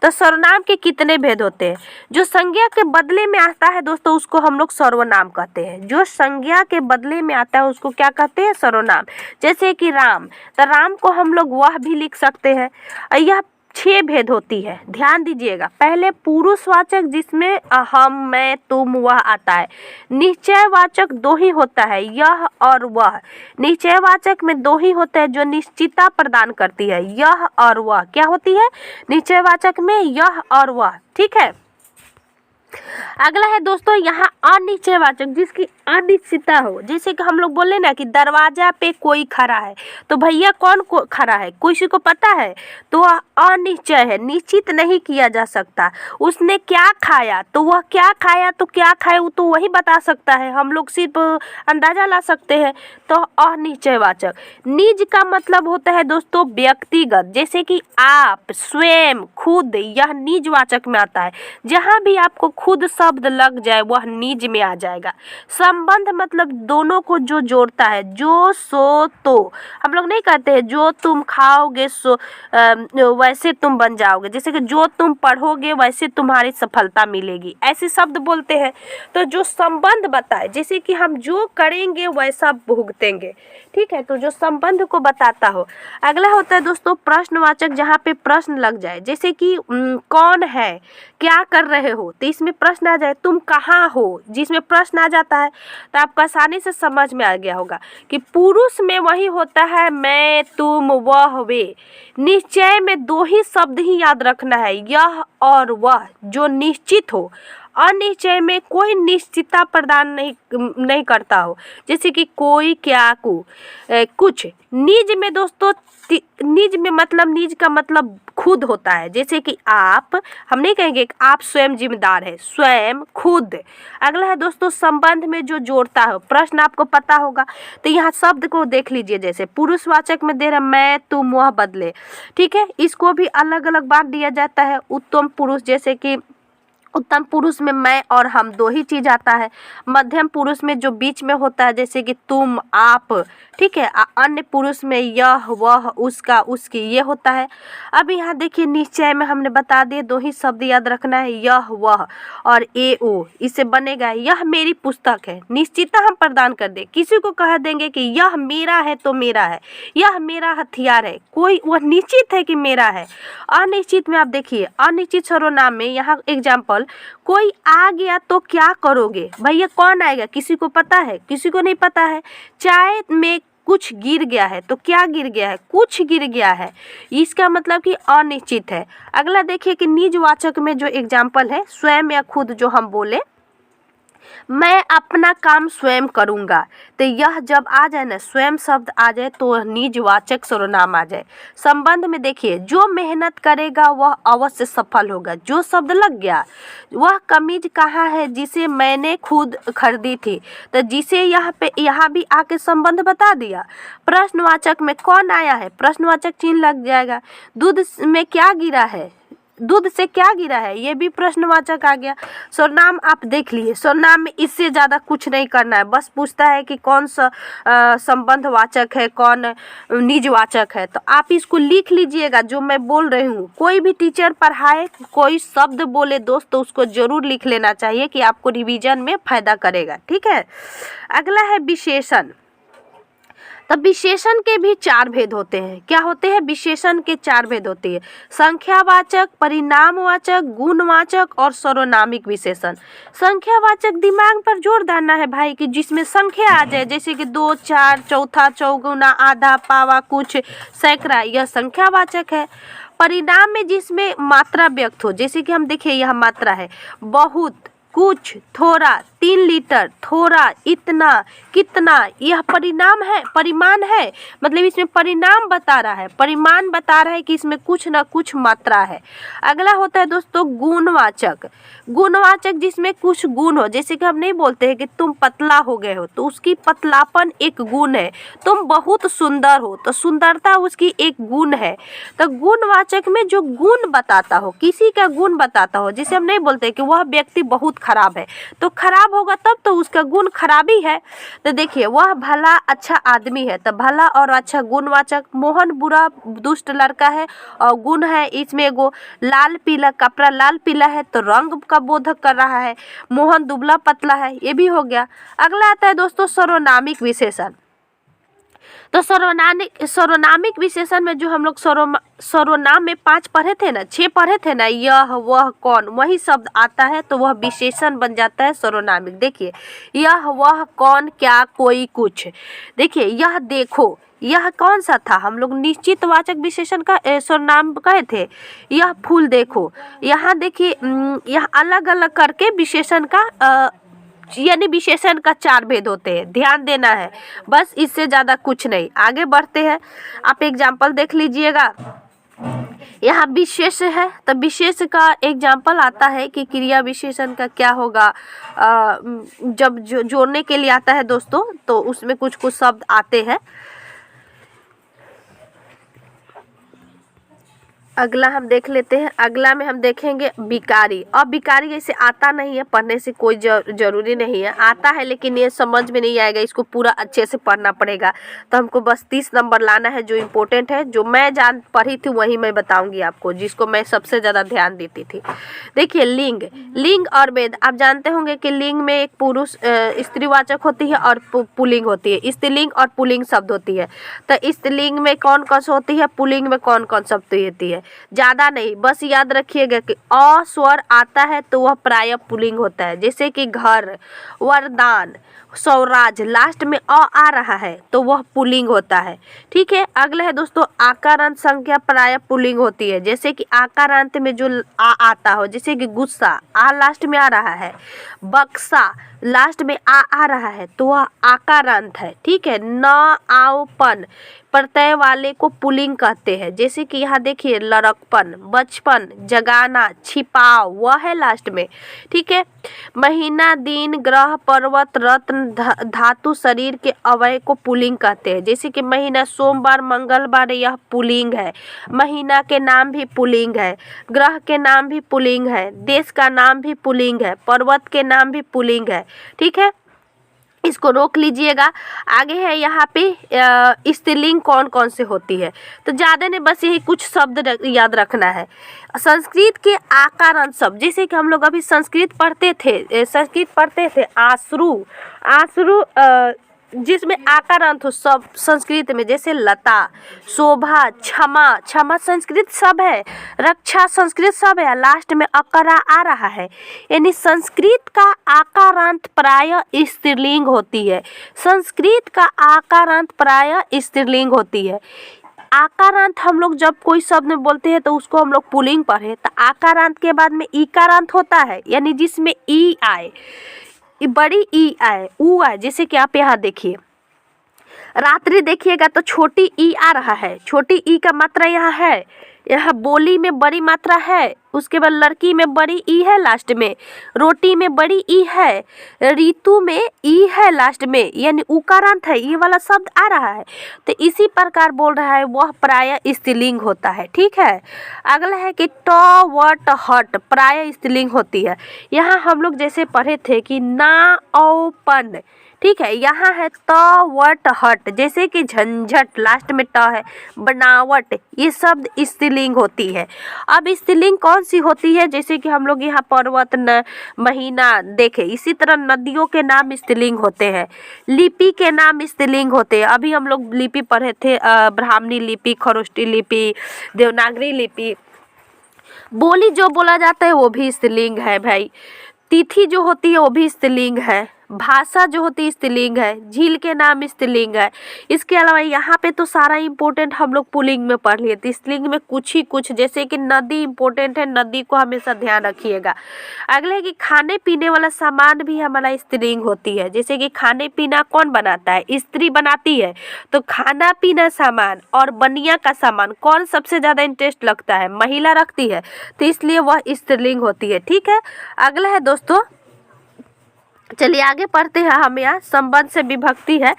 तो सर्वनाम के कितने भेद होते हैं, जो संज्ञा के बदले में आता है दोस्तों उसको हम लोग सर्वनाम कहते हैं। जो संज्ञा के बदले में आता है उसको क्या कहते हैं, सर्वनाम। जैसे कि राम, तो राम को हम लोग वह भी लिख सकते हैं। यह 6 भेद होती है, ध्यान दीजिएगा। पहले पुरुषवाचक जिसमें हम, मैं, तुम, वह आता है। निश्चयवाचक 2 ही होता है, यह और वह। निश्चयवाचक में 2 ही होते हैं जो निश्चितता प्रदान करती है, यह और वह। क्या होती है निश्चयवाचक में? यह और वह, ठीक है। अगला है दोस्तों यहाँ अनिश्चयवाचक, जिसकी अनिश्चितता हो। जैसे कि हम लोग बोले ना कि दरवाजा पे कोई खड़ा है, तो भैया कौन को खड़ा है, किसी को पता है? तो वह अनिश्चय है, निश्चित नहीं किया जा सकता। उसने क्या खाया, तो वह क्या खाया, तो क्या खाया वो तो वही बता सकता है, हम लोग सिर्फ अंदाजा ला सकते हैं। तो अनिश्चयवाचक। निज का मतलब होता है दोस्तों व्यक्तिगत, जैसे कि आप, स्वयं, खुद, यह निजवाचक में आता है। जहाँ भी आपको खुद शब्द लग जाए वह निज में आ जाएगा। संबंध मतलब दोनों को जो जोड़ता है, जो सो तो। हम लोग नहीं कहते हैं जो तुम खाओगे सो वैसे तुम बन जाओगे, जैसे कि जो तुम पढ़ोगे वैसे तुम्हारी सफलता मिलेगी, ऐसे शब्द बोलते हैं। तो जो संबंध बताए, जैसे कि हम जो करेंगे वैसा भुगतेंगे, ठीक है, तो जो संबंध को बताता हो। अगला होता है दोस्तों प्रश्नवाचक, जहाँ पे प्रश्न लग जाए, जैसे कि कौन है, क्या कर रहे हो, तो इसमें प्रश्न आ जाए। तुम कहाँ हो, जिसमें प्रश्न आ जाता है, तो आपको आसानी से समझ में आ गया होगा कि पुरुष में वही होता है मैं, तुम, वह, वे। निश्चय में 2 ही शब्द ही याद रखना है, यह और वह, जो निश्चित हो। अनिश्चय में कोई निश्चितता प्रदान नहीं करता हो, जैसे कि कोई, क्या, कुछ। निज में दोस्तों, निज में मतलब, निज का मतलब खुद होता है, जैसे कि आप, हम नहीं कहेंगे कि आप स्वयं जिम्मेदार है, स्वयं, खुद। अगला है दोस्तों संबंध में जो जोड़ता है, प्रश्न आपको पता होगा, तो यहाँ शब्द को देख लीजिए। जैसे पुरुषवाचक में दे रहा मैं, तुम, वह, बदले, ठीक है, इसको भी अलग अलग बात दिया जाता है। उत्तम पुरुष, जैसे कि उत्तम पुरुष में मैं और हम 2 ही चीज आता है। मध्यम पुरुष में जो बीच में होता है, जैसे कि तुम, आप, ठीक है। अन्य पुरुष में यह, वह, उसका, उसकी, ये होता है। अब यहाँ देखिए निश्चय में हमने बता दिए 2 ही शब्द याद रखना है, यह, वह और ए, ओ। इससे बनेगा यह मेरी पुस्तक है, निश्चितता हम प्रदान कर दे। किसी को कह देंगे कि यह मेरा है तो मेरा है, यह मेरा हथियार है, कोई वह निश्चित है कि मेरा है। अनिश्चित में आप देखिए, अनिश्चित सर्वनाम में यहाँ एग्जाम्पल, कोई आ गया तो क्या करोगे, भैया कौन आएगा, किसी को पता है, किसी को नहीं पता है। चाय में कुछ गिर गया है, तो क्या गिर गया है, कुछ गिर गया है, इसका मतलब कि अनिश्चित है। अगला देखिए कि निजवाचक में जो एग्जाम्पल है, स्वयं या खुद, जो हम बोले मैं अपना काम स्वयं करूँगा, तो यह जब आ जाए ना, स्वयं शब्द आ जाए तो निजवाचक सर्वनाम आ जाए। संबंध में देखिए जो मेहनत करेगा वह अवश्य सफल होगा, जो शब्द लग गया। वह कमीज कहाँ है जिसे मैंने खुद खरीदी थी, तो जिसे यहाँ भी आके संबंध बता दिया। प्रश्नवाचक में कौन आया है, प्रश्नवाचक चिन्ह लग जाएगा। दूध में क्या गिरा है, दूध से क्या गिरा है, ये भी प्रश्नवाचक आ गया। सर्वनाम आप देख लिए, सर्वनाम में इससे ज़्यादा कुछ नहीं करना है, बस पूछता है कि कौन सा संबंधवाचक है, कौन निजवाचक है, तो आप इसको लिख लीजिएगा जो मैं बोल रही हूँ। कोई भी टीचर पढ़ाए, कोई शब्द बोले दोस्त, तो उसको ज़रूर लिख लेना चाहिए कि आपको रिवीजन में फ़ायदा करेगा, ठीक है। अगला है विशेषण। तब विशेषण के भी 4 भेद होते हैं। क्या होते हैं? विशेषण के 4 भेद होते हैं, संख्यावाचक, परिणामवाचक, गुणवाचक और सर्वनामिक विशेषण। संख्यावाचक दिमाग पर जोर डालना है भाई कि जिसमें संख्या आ जाए, जैसे कि 2, 4, चौथा, चौगुना, आधा, पावा, कुछ, सैकड़ा, यह संख्यावाचक है। परिणाम में जिसमें मात्रा व्यक्त हो, जैसे कि हम देखिए यह मात्रा है, बहुत, कुछ, थोड़ा, 3 लीटर, थोड़ा, इतना, कितना, यह परिणाम है, परिमाण है, मतलब इसमें परिणाम बता रहा है, परिमाण बता रहा है कि इसमें कुछ ना कुछ मात्रा है। अगला होता है दोस्तों गुणवाचक। गुणवाचक जिसमें कुछ गुण हो, जैसे कि हम नहीं बोलते हैं कि तुम पतला हो गए हो, तो उसकी पतलापन एक गुण है। तुम बहुत सुंदर हो, तो सुंदरता उसकी एक गुण है। तो गुणवाचक में जो गुण बताता हो, किसी का गुण बताता हो, जैसे हम नहीं बोलते कि वह व्यक्ति बहुत खराब है, तो खराब होगा तब तो उसका गुण खराबी है। तो देखिए वह भला अच्छा आदमी है, तो भला और अच्छा गुणवाचक। मोहन बुरा दुष्ट लड़का है और गुण है इसमें एगो लाल पीला, कपड़ा लाल पीला है तो रंग का बोधक कर रहा है। मोहन दुबला पतला है, ये भी हो गया। अगला आता है दोस्तों सर्वनामिक विशेषण। तो सर्वनामिक विशेषण में जो हम लोग सर्वनाम में 5 पढ़े थे ना, 6 पढ़े थे ना, यह वह कौन, वही शब्द आता है तो वह विशेषण बन जाता है सर्वनामिक। देखिए यह वह कौन क्या कोई कुछ। देखिए यह देखो, यह कौन सा था, हम लोग निश्चित वाचक विशेषण का सर्वनाम कहे थे। यह फूल देखो, यहाँ देखिए यह अलग अलग करके विशेषण का यानी विशेषण का 4 भेद होते हैं, ध्यान देना है बस, इससे ज़्यादा कुछ नहीं। आगे बढ़ते हैं, आप एग्जाम्पल देख लीजिएगा। यहाँ विशेष है तो विशेष का एग्जाम्पल आता है कि क्रिया विशेषण का क्या होगा, जब जोड़ने के लिए आता है दोस्तों तो उसमें कुछ कुछ शब्द आते हैं। अगला हम देख लेते हैं, अगला में हम देखेंगे विकारी। अब विकारी ऐसे आता नहीं है, पढ़ने से कोई जरूरी नहीं है, आता है लेकिन ये समझ में नहीं आएगा, इसको पूरा अच्छे से पढ़ना पड़ेगा। तो हमको बस 30 नंबर लाना है, जो इम्पोर्टेंट है, जो मैं पढ़ी थी वही मैं बताऊंगी आपको, जिसको मैं सबसे ज़्यादा ध्यान देती थी। देखिए लिंग, लिंग और वेद, आप जानते होंगे कि लिंग में एक पुरुष स्त्रीवाचक होती है और पुल्लिंग होती है, स्त्रीलिंग और पुल्लिंग शब्द होती है। तो स्त्रीलिंग में कौन कौन सी होती है, पुल्लिंग में कौन कौन शब्द होती है, ज्यादा नहीं, बस याद रखिएगा कि अ स्वर आता है तो वह प्राय पुल्लिंग होता है। जैसे कि घर, वरदान, स्वराज, लास्ट में अ आ रहा है तो वह पुल्लिंग होता है। ठीक है, अगला है दोस्तों आकारांत संख्या प्राय पुल्लिंग होती है। जैसे कि आकारांत में जो आ आता हो, जैसे कि गुस्सा, आ लास्ट में आ रहा है, बक्सा लास्ट में आ रहा है तो वह आकारांत है। ठीक है, न आओपन प्रत्यय वाले को पुल्लिंग कहते हैं। जैसे कि यहाँ देखिए लड़कपन, बचपन, जगाना, छिपाव, वह है लास्ट में। ठीक है, महीना, दिन, ग्रह, पर्वत, रत्न, धातु, शरीर के अवयव को पुल्लिंग कहते हैं। जैसे कि महीना, सोमवार, मंगलवार, यह पुल्लिंग है। महीना के नाम भी पुल्लिंग है, ग्रह के नाम भी पुल्लिंग है, देश का नाम भी पुल्लिंग है, पर्वत के नाम भी पुल्लिंग है। ठीक है, इसको रोक लीजिएगा। आगे है यहाँ पे स्त्रीलिंग कौन कौन से होती है, तो ज़्यादा ने बस यही कुछ शब्द याद रखना है। संस्कृत के आकारांत शब्द, जैसे कि हम लोग अभी संस्कृत पढ़ते थे आश्रु, आश्रु जिसमें आकारांत हो सब संस्कृत में, जैसे लता, शोभा, क्षमा, क्षमा संस्कृत सब है, रक्षा संस्कृत सब है, लास्ट में अकरा आ रहा है। यानी संस्कृत का आकारांत प्राय स्त्रीलिंग होती है, संस्कृत का आकारांत प्राय स्त्रीलिंग होती है। आकारांत हम लोग जब कोई शब्द में बोलते हैं तो उसको हम लोग पुल्लिंग पढ़े, तो आकारांत के बाद में ईकारांत होता है, यानी जिसमें ई आए, बड़ी ई आए, ऊ आए। जैसे कि आप यहाँ देखिए रात्रि, देखिएगा तो छोटी ई आ रहा है, छोटी ई का मात्रा यहाँ है, यहाँ बोली में बड़ी मात्रा है, उसके बाद लड़की में बड़ी ई है लास्ट में, रोटी में बड़ी ई है, ऋतु में ई है लास्ट में, यानी उकारांत है, ये वाला शब्द आ रहा है। तो इसी प्रकार बोल रहा है वह प्राय स्त्रीलिंग होता है। ठीक है, अगला है कि ट वट हट प्राय स्त्रीलिंग होती है। यहाँ हम लोग जैसे पढ़े थे कि ना औपन, ठीक है, यहाँ है त वट हट, जैसे कि झंझट लास्ट में ट है, बनावट, ये शब्द स्त्रीलिंग होती है। अब स्त्रीलिंग कौन सी होती है, जैसे कि हम लोग यहाँ पर्वत, न महीना देखे, इसी तरह नदियों के नाम स्त्रीलिंग होते हैं, लिपि के नाम स्त्रीलिंग होते हैं। अभी हम लोग लिपि पढ़े थे, ब्राह्मणी लिपि, खरोष्टी लिपि, देवनागरी लिपि। बोली जो बोला जाता है वो भी स्त्रीलिंग है भाई, तिथि जो होती है वो भी स्त्रीलिंग है, भाषा जो होती है स्त्रीलिंग है, झील के नाम स्त्रीलिंग है। इसके अलावा यहाँ पे तो सारा इंपॉर्टेंट हम लोग पुल्लिंग में पढ़ लिए थे, स्त्रीलिंग में कुछ ही कुछ, जैसे कि नदी इंपॉर्टेंट है, नदी को हमेशा ध्यान रखिएगा। अगले है कि खाने पीने वाला सामान भी हमारा स्त्रीलिंग होती है। जैसे कि खाने पीना कौन बनाता है, स्त्री बनाती है, तो खाना पीना सामान और बनिया का सामान कौन सबसे ज़्यादा इंटरेस्ट लगता है, महिला रखती है, तो इसलिए वह स्त्रीलिंग होती है। ठीक है, अगला है दोस्तों, चलिए आगे पढ़ते हैं। हम यहाँ संबंध से विभक्ति है,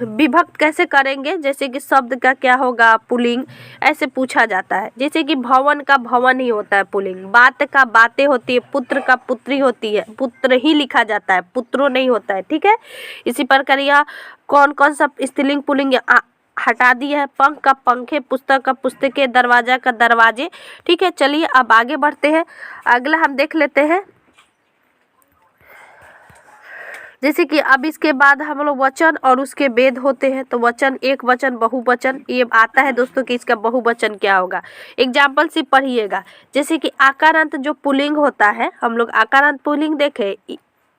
विभक्त कैसे करेंगे, जैसे कि शब्द का क्या होगा पुल्लिंग, ऐसे पूछा जाता है। जैसे कि भवन का भवन ही होता है पुल्लिंग, बात का बातें होती है, पुत्र का पुत्री होती है, पुत्र ही लिखा जाता है, पुत्रो नहीं होता है। ठीक है, इसी प्रकार यह कौन कौन सा स्त्रीलिंग पुल्लिंग हटा दिया है, पंख का पंखे, पुस्तक का पुस्तकें, दरवाजा का दरवाजे। ठीक है, चलिए अब आगे बढ़ते हैं। अगला हम देख लेते हैं जैसे कि अब इसके बाद हम लोग वचन और उसके भेद होते हैं। तो वचन, एक वचन, बहुवचन, ये आता है दोस्तों कि इसका बहुवचन क्या होगा। एग्जाम्पल से पढ़िएगा। जैसे कि आकारांत जो पुल्लिंग होता है, हम लोग आकारांत पुल्लिंग देखे,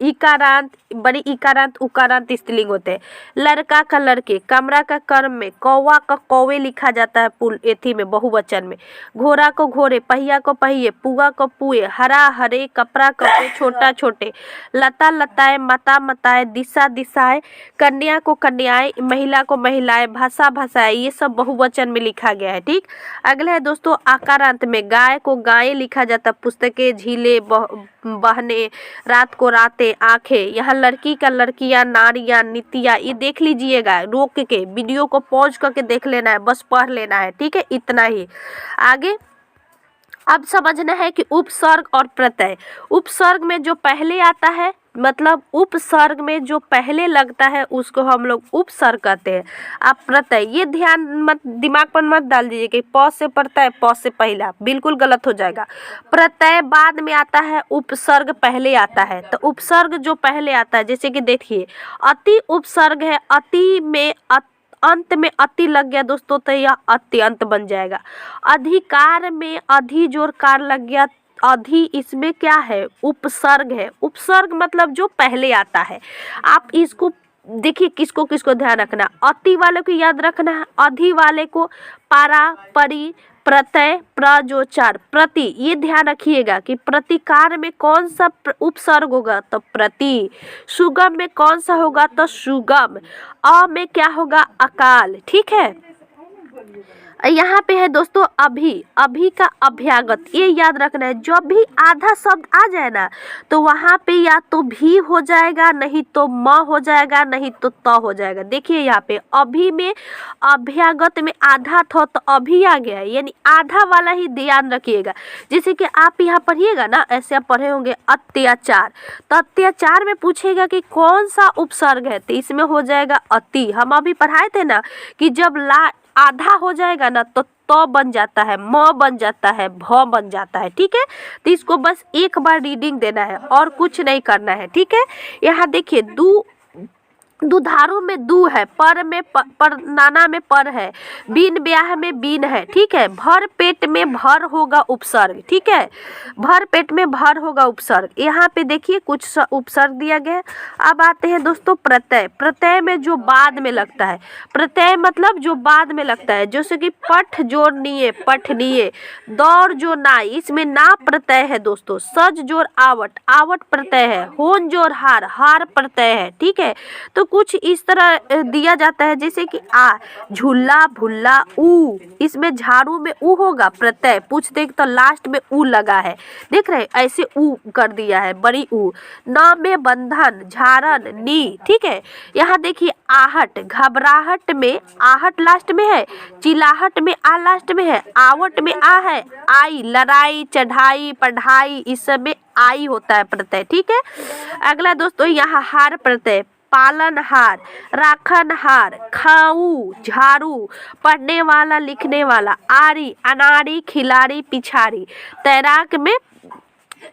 इकारांत, बड़ी इकारांत उकारांत स्त्रीलिंग होते हैं। लड़का का लड़के, कमरा का कर्म में, कौवा का कौवे लिखा जाता है पुल एथी में, बहुवचन में। घोड़ा को घोड़े, पहिया को पहिए, पुआ को पुए, हरा हरे, कपड़ा कपड़े, छोटा छोटे, लता लताए, मता मताए, दिशा दिशाए, कन्या को कन्याएं, महिला को महिलाएं, भाषा भाषाएं, ये सब बहुवचन में लिखा गया है। ठीक, अगला है दोस्तों आकारांत में। गाय को गायें लिखा जाता है, पुस्तकें, झीलें, बहने, रात को रातें, आंखें। यहाँ लड़की का लड़कियां, नारियां, नितिया, ये देख लीजिएगा, रोक के वीडियो को पॉज करके देख लेना है, बस पढ़ लेना है। ठीक है, इतना ही। आगे अब समझना है कि उपसर्ग और प्रत्यय। उपसर्ग में जो पहले आता है, मतलब उपसर्ग में जो पहले लगता है उसको हम लोग उपसर्ग कहते हैं। आप प्रत्यय, ये ध्यान मत, दिमाग पर मत डाल दीजिए कि प से प्रत्यय, प से पहला, बिल्कुल गलत हो जाएगा। प्रत्यय बाद में आता है, उपसर्ग पहले आता है। तो उपसर्ग जो पहले आता है, जैसे कि देखिए अति उपसर्ग है, अति में अंत में अति लग गया दोस्तों तो यह अत्यंत बन जाएगा। अधिकार में अधि जोर कार लग गया, अधि इसमें क्या है, उपसर्ग है। उपसर्ग मतलब जो पहले आता है। आप इसको देखिए, किसको किसको ध्यान रखना, अति वाले को याद रखना है, अधि वाले को पारा, परी, प्रत्यय, प्रजोचार, प्रति, ये ध्यान रखिएगा कि प्रतिकार में कौन सा उपसर्ग होगा, तो प्रति। सुगम में कौन सा होगा, तो सुगम। अ में क्या होगा, अकाल। ठीक है, यहाँ पे है दोस्तों अभी, अभी का अभ्यागत, ये याद रखना है। जब भी आधा शब्द आ जाए ना, तो वहाँ पे या तो भी हो जाएगा, नहीं तो म हो जाएगा, नहीं तो त हो जाएगा। देखिए यहाँ पे अभी में, अभ्यागत में आधा था तो अभी आ गया है, यानी आधा वाला ही ध्यान रखिएगा। जैसे कि आप यहाँ पढ़िएगा ना, ऐसे आप पढ़े होंगे अत्याचार, तो अत्याचार में पूछेगा कि कौन सा उपसर्ग है, तो इसमें हो जाएगा अति। हम अभी पढ़ाए थे ना कि जब ला आधा हो जाएगा ना तो बन जाता है, म बन जाता है, भ बन जाता है। ठीक है, तो इसको बस एक बार रीडिंग देना है और कुछ नहीं करना है। ठीक है, यहाँ देखिए दुधारू में दू है, पर में पर, नाना में पर है, बीन ब्याह में बीन है। ठीक है, भर पेट में भर होगा उपसर्ग। ठीक है, भर पेट में भर होगा उपसर्ग। यहाँ पे देखिए कुछ उपसर्ग दिया गया है। अब आते हैं दोस्तों प्रत्यय। प्रत्यय में जो बाद में लगता है, प्रत्यय मतलब जो बाद में लगता है, जैसे कि पठ जोर निये, पठनीय, दौड़ जो नाई, इसमें ना प्रत्यय है दोस्तों। सज जोर आवट, आवट प्रत्यय है। होन जोर हार, हार प्रत्यय है। ठीक है, तो कुछ इस तरह दिया जाता है, जैसे कि आ, झूला, भुल्ला, ऊ, इसमें झाड़ू में ऊ होगा प्रत्यय, पूछते तो लास्ट में ऊ लगा है, देख रहे ऐसे ऊ कर दिया है, बड़ी ऊ। न में बंधन, झारन, नी। ठीक है, यहाँ देखिए आहट, घबराहट में आहट लास्ट में है, चिल्लाहट में आ लास्ट में है, आवट में आ है, आई, लड़ाई, चढ़ाई, पढ़ाई, इस सब में आई होता है प्रत्यय। ठीक है, अगला दोस्तों यहाँ हार प्रत्यय, पालनहार, राखनहार, खाऊ, झाड़ू, पढ़ने वाला, लिखने वाला, आरी, अनाड़ी, खिलाड़ी, पिछाड़ी। तैराक में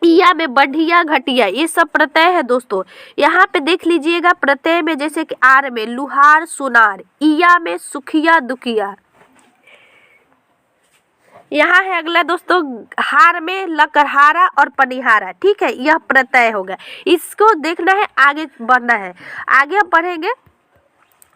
इया में बढ़िया, घटिया, ये सब प्रत्यय है दोस्तों। यहाँ पे देख लीजिएगा प्रत्यय में, जैसे कि आर में लुहार, सुनार, इया में सुखिया, दुखिया। यहाँ है अगला दोस्तों हार में लकड़हारा और पनिहारा। ठीक है, यह प्रत्यय होगा, इसको देखना है, आगे बढ़ना है। आगे हम पढ़ेंगे।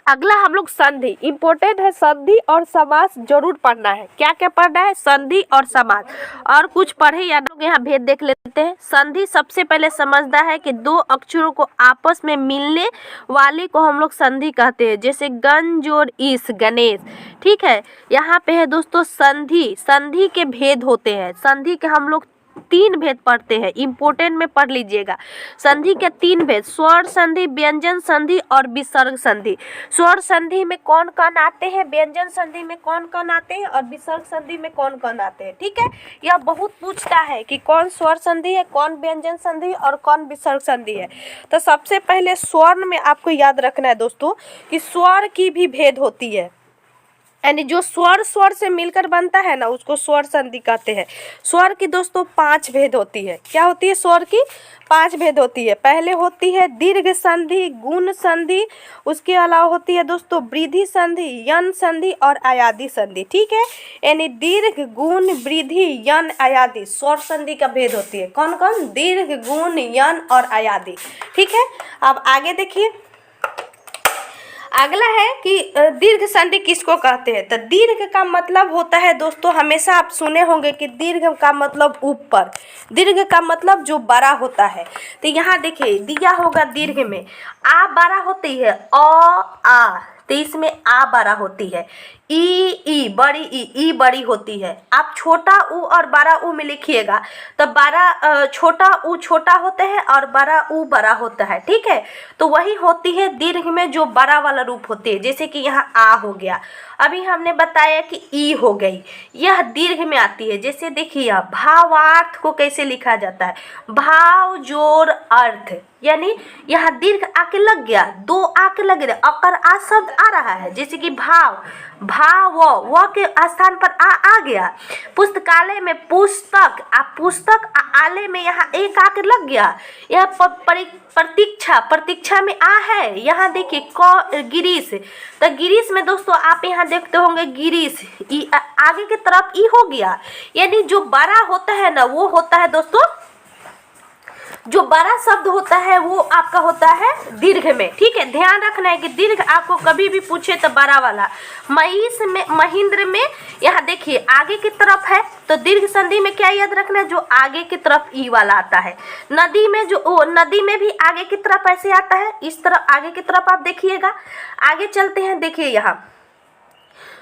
अगला हम लोग संधि, इम्पोर्टेंट है, संधि और समास जरूर पढ़ना है। क्या क्या पढ़ना है, संधि और समास, और कुछ पढ़े या लोग यहाँ भेद देख लेते हैं। संधि सबसे पहले समझता है कि दो अक्षरों को आपस में मिलने वाले को हम लोग संधि कहते हैं, जैसे गंज और ईस, गणेश। ठीक है, यहाँ पे है दोस्तों संधि, संधि के भेद होते हैं। संधि के हम लोग 3 भेद पढ़ते हैं, इंपोर्टेंट में पढ़ लीजिएगा। संधि के 3 भेद, स्वर संधि, व्यंजन संधि और विसर्ग संधि। स्वर संधि में कौन कौन आते हैं, व्यंजन संधि में कौन कौन आते हैं, और विसर्ग संधि में कौन कौन आते हैं। ठीक है, यह बहुत पूछता है कि कौन स्वर संधि है, कौन व्यंजन संधि और कौन विसर्ग संधि है। तो सबसे पहले स्वर में आपको याद रखना है दोस्तों कि स्वर की भी भेद होती है। यानी जो स्वर स्वर से मिलकर बनता है ना उसको स्वर संधि कहते हैं। स्वर की दोस्तों 5 भेद होती है। क्या होती है? स्वर की 5 भेद होती है। पहले होती है दीर्घ संधि, गुण संधि, उसके अलावा होती है दोस्तों वृद्धि संधि, यन संधि और आयादी संधि। ठीक है, यानी दीर्घ, गुण, वृद्धि, यन, आयादी स्वर संधि का भेद होती है। कौन कौन? दीर्घ, गुण, यन और आयादी। ठीक है, अब आगे देखिए, अगला है कि दीर्घ संधि किसको कहते हैं। तो दीर्घ का मतलब होता है दोस्तों, हमेशा आप सुने होंगे कि दीर्घ का मतलब ऊपर, दीर्घ का मतलब जो बड़ा होता है। तो यहाँ देखिए दिया होगा दीर्घ में आ बड़ा होती है, आ, तो इसमें आ बड़ा होती है, ई बड़ी, ई बड़ी होती है। आप छोटा ऊ और बड़ा ऊ में लिखिएगा तो बड़ा छोटा ऊ छोटा होता है और बड़ा ऊ बड़ा होता है। ठीक है, तो वही होती है दीर्घ में जो बड़ा वाला रूप होती है। जैसे कि यहाँ आ हो गया, अभी हमने बताया कि ई हो गई, यह दीर्घ में आती है। जैसे देखिए भावार्थ को कैसे लिखा जाता है, भाव जोड़ अर्थ, यानी यहाँ दीर्घ आके लग गया, 2 आके लग गया, अकर आ शब्द आ रहा है। जैसे कि भाव, भाव व के स्थान पर आ गया। पुस्तकालय में पुस्तक, पुस्तक आलय में यहाँ एक आके लग गया। यह प्रतीक्षा, प्रतीक्षा में आ है। यहाँ देखिए गिरीश, तो गिरीश में दोस्तों आप यहाँ देखते होंगे गिरीश, आगे की तरफ ई हो गया। यानी जो बड़ा होता है ना वो होता है दोस्तों, जो बड़ा शब्द होता है वो आपका होता है दीर्घ में। ठीक है, ध्यान रखना है कि दीर्घ आपको कभी भी पूछे तो बड़ा वाला। महिष में, महेंद्र में यहाँ देखिए आगे की तरफ है, तो दीर्घ संधि में क्या याद रखना है, जो आगे की तरफ ई वाला आता है। नदी में नदी में भी आगे की तरफ ऐसे आता है, इस तरफ आगे की तरफ आप देखिएगा। आगे चलते हैं, देखिए यहाँ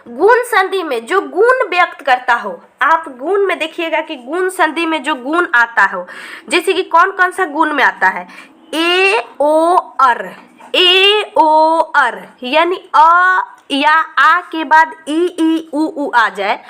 गुण संधि में जो गुण व्यक्त करता हो, आप गुण में देखिएगा कि गुण संधि में जो गुण आता हो, जैसे कि कौन कौन सा गुण में आता है, ए ओ अर, ए ओ अर, यानी अ या आ के बाद ई उ आ जाए,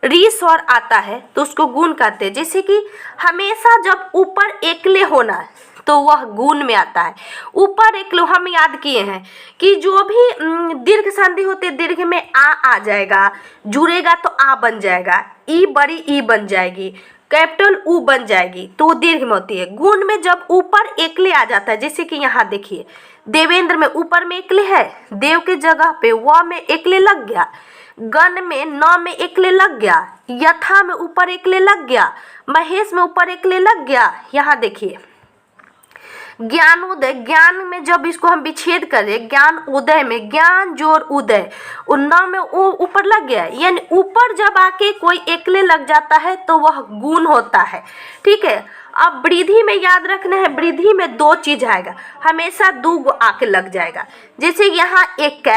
री स्वर आता है तो उसको गुण कहते हैं। जैसे कि हमेशा जब ऊपर एकले होना तो वह गुण में आता है। ऊपर एक लो हम याद किए हैं कि जो भी दीर्घ संधि होते हैं दीर्घ में आ जाएगा, जुड़ेगा तो आ बन जाएगा, ई बड़ी ई बन जाएगी, कैपिटल ऊ बन जाएगी, तो वो दीर्घ में होती है। गुण में जब ऊपर एकले आ जाता है, जैसे कि यहाँ देखिए देवेंद्र में ऊपर में एकले है, देव के जगह पे व में एकले लग गया, गण में न में एकले लग गया, यथा में ऊपर एकले लग गया, महेश में ऊपर एकले लग गया। यहाँ देखिए ज्ञानोदय, ज्ञान में जब इसको हम विच्छेद करें, ज्ञान उदय में ज्ञान जोड़ उदय, उन्ना में वो ऊपर लग गया, यानी ऊपर जब आके कोई एकले लग जाता है तो वह गुण होता है। ठीक है, अब वृद्धि में याद रखना है, वृद्धि में 2 चीज आएगा, हमेशा 2 आके लग जाएगा। जैसे यहाँ एक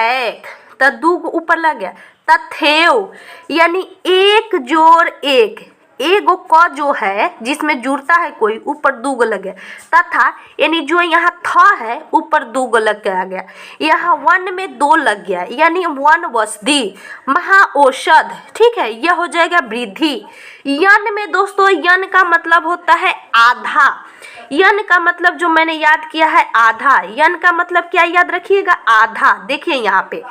तो 2 ऊपर लग गया, तथेव यानी एक जोड़ एक, एगो क जो है जिसमें जुड़ता है कोई ऊपर 2 लग गया, तथा यानी जो यहाँ थ है ऊपर 2 लग के आ गया, यहाँ वन में 2 लग गया, यानी वन वसदी, महाऔषध। ठीक है, यह हो जाएगा वृद्धि। यन में दोस्तों, यन का मतलब होता है आधा, यन का मतलब जो मैंने याद किया है आधा, यन का मतलब क्या याद रखिएगा, आधा। देखिए यहाँ पे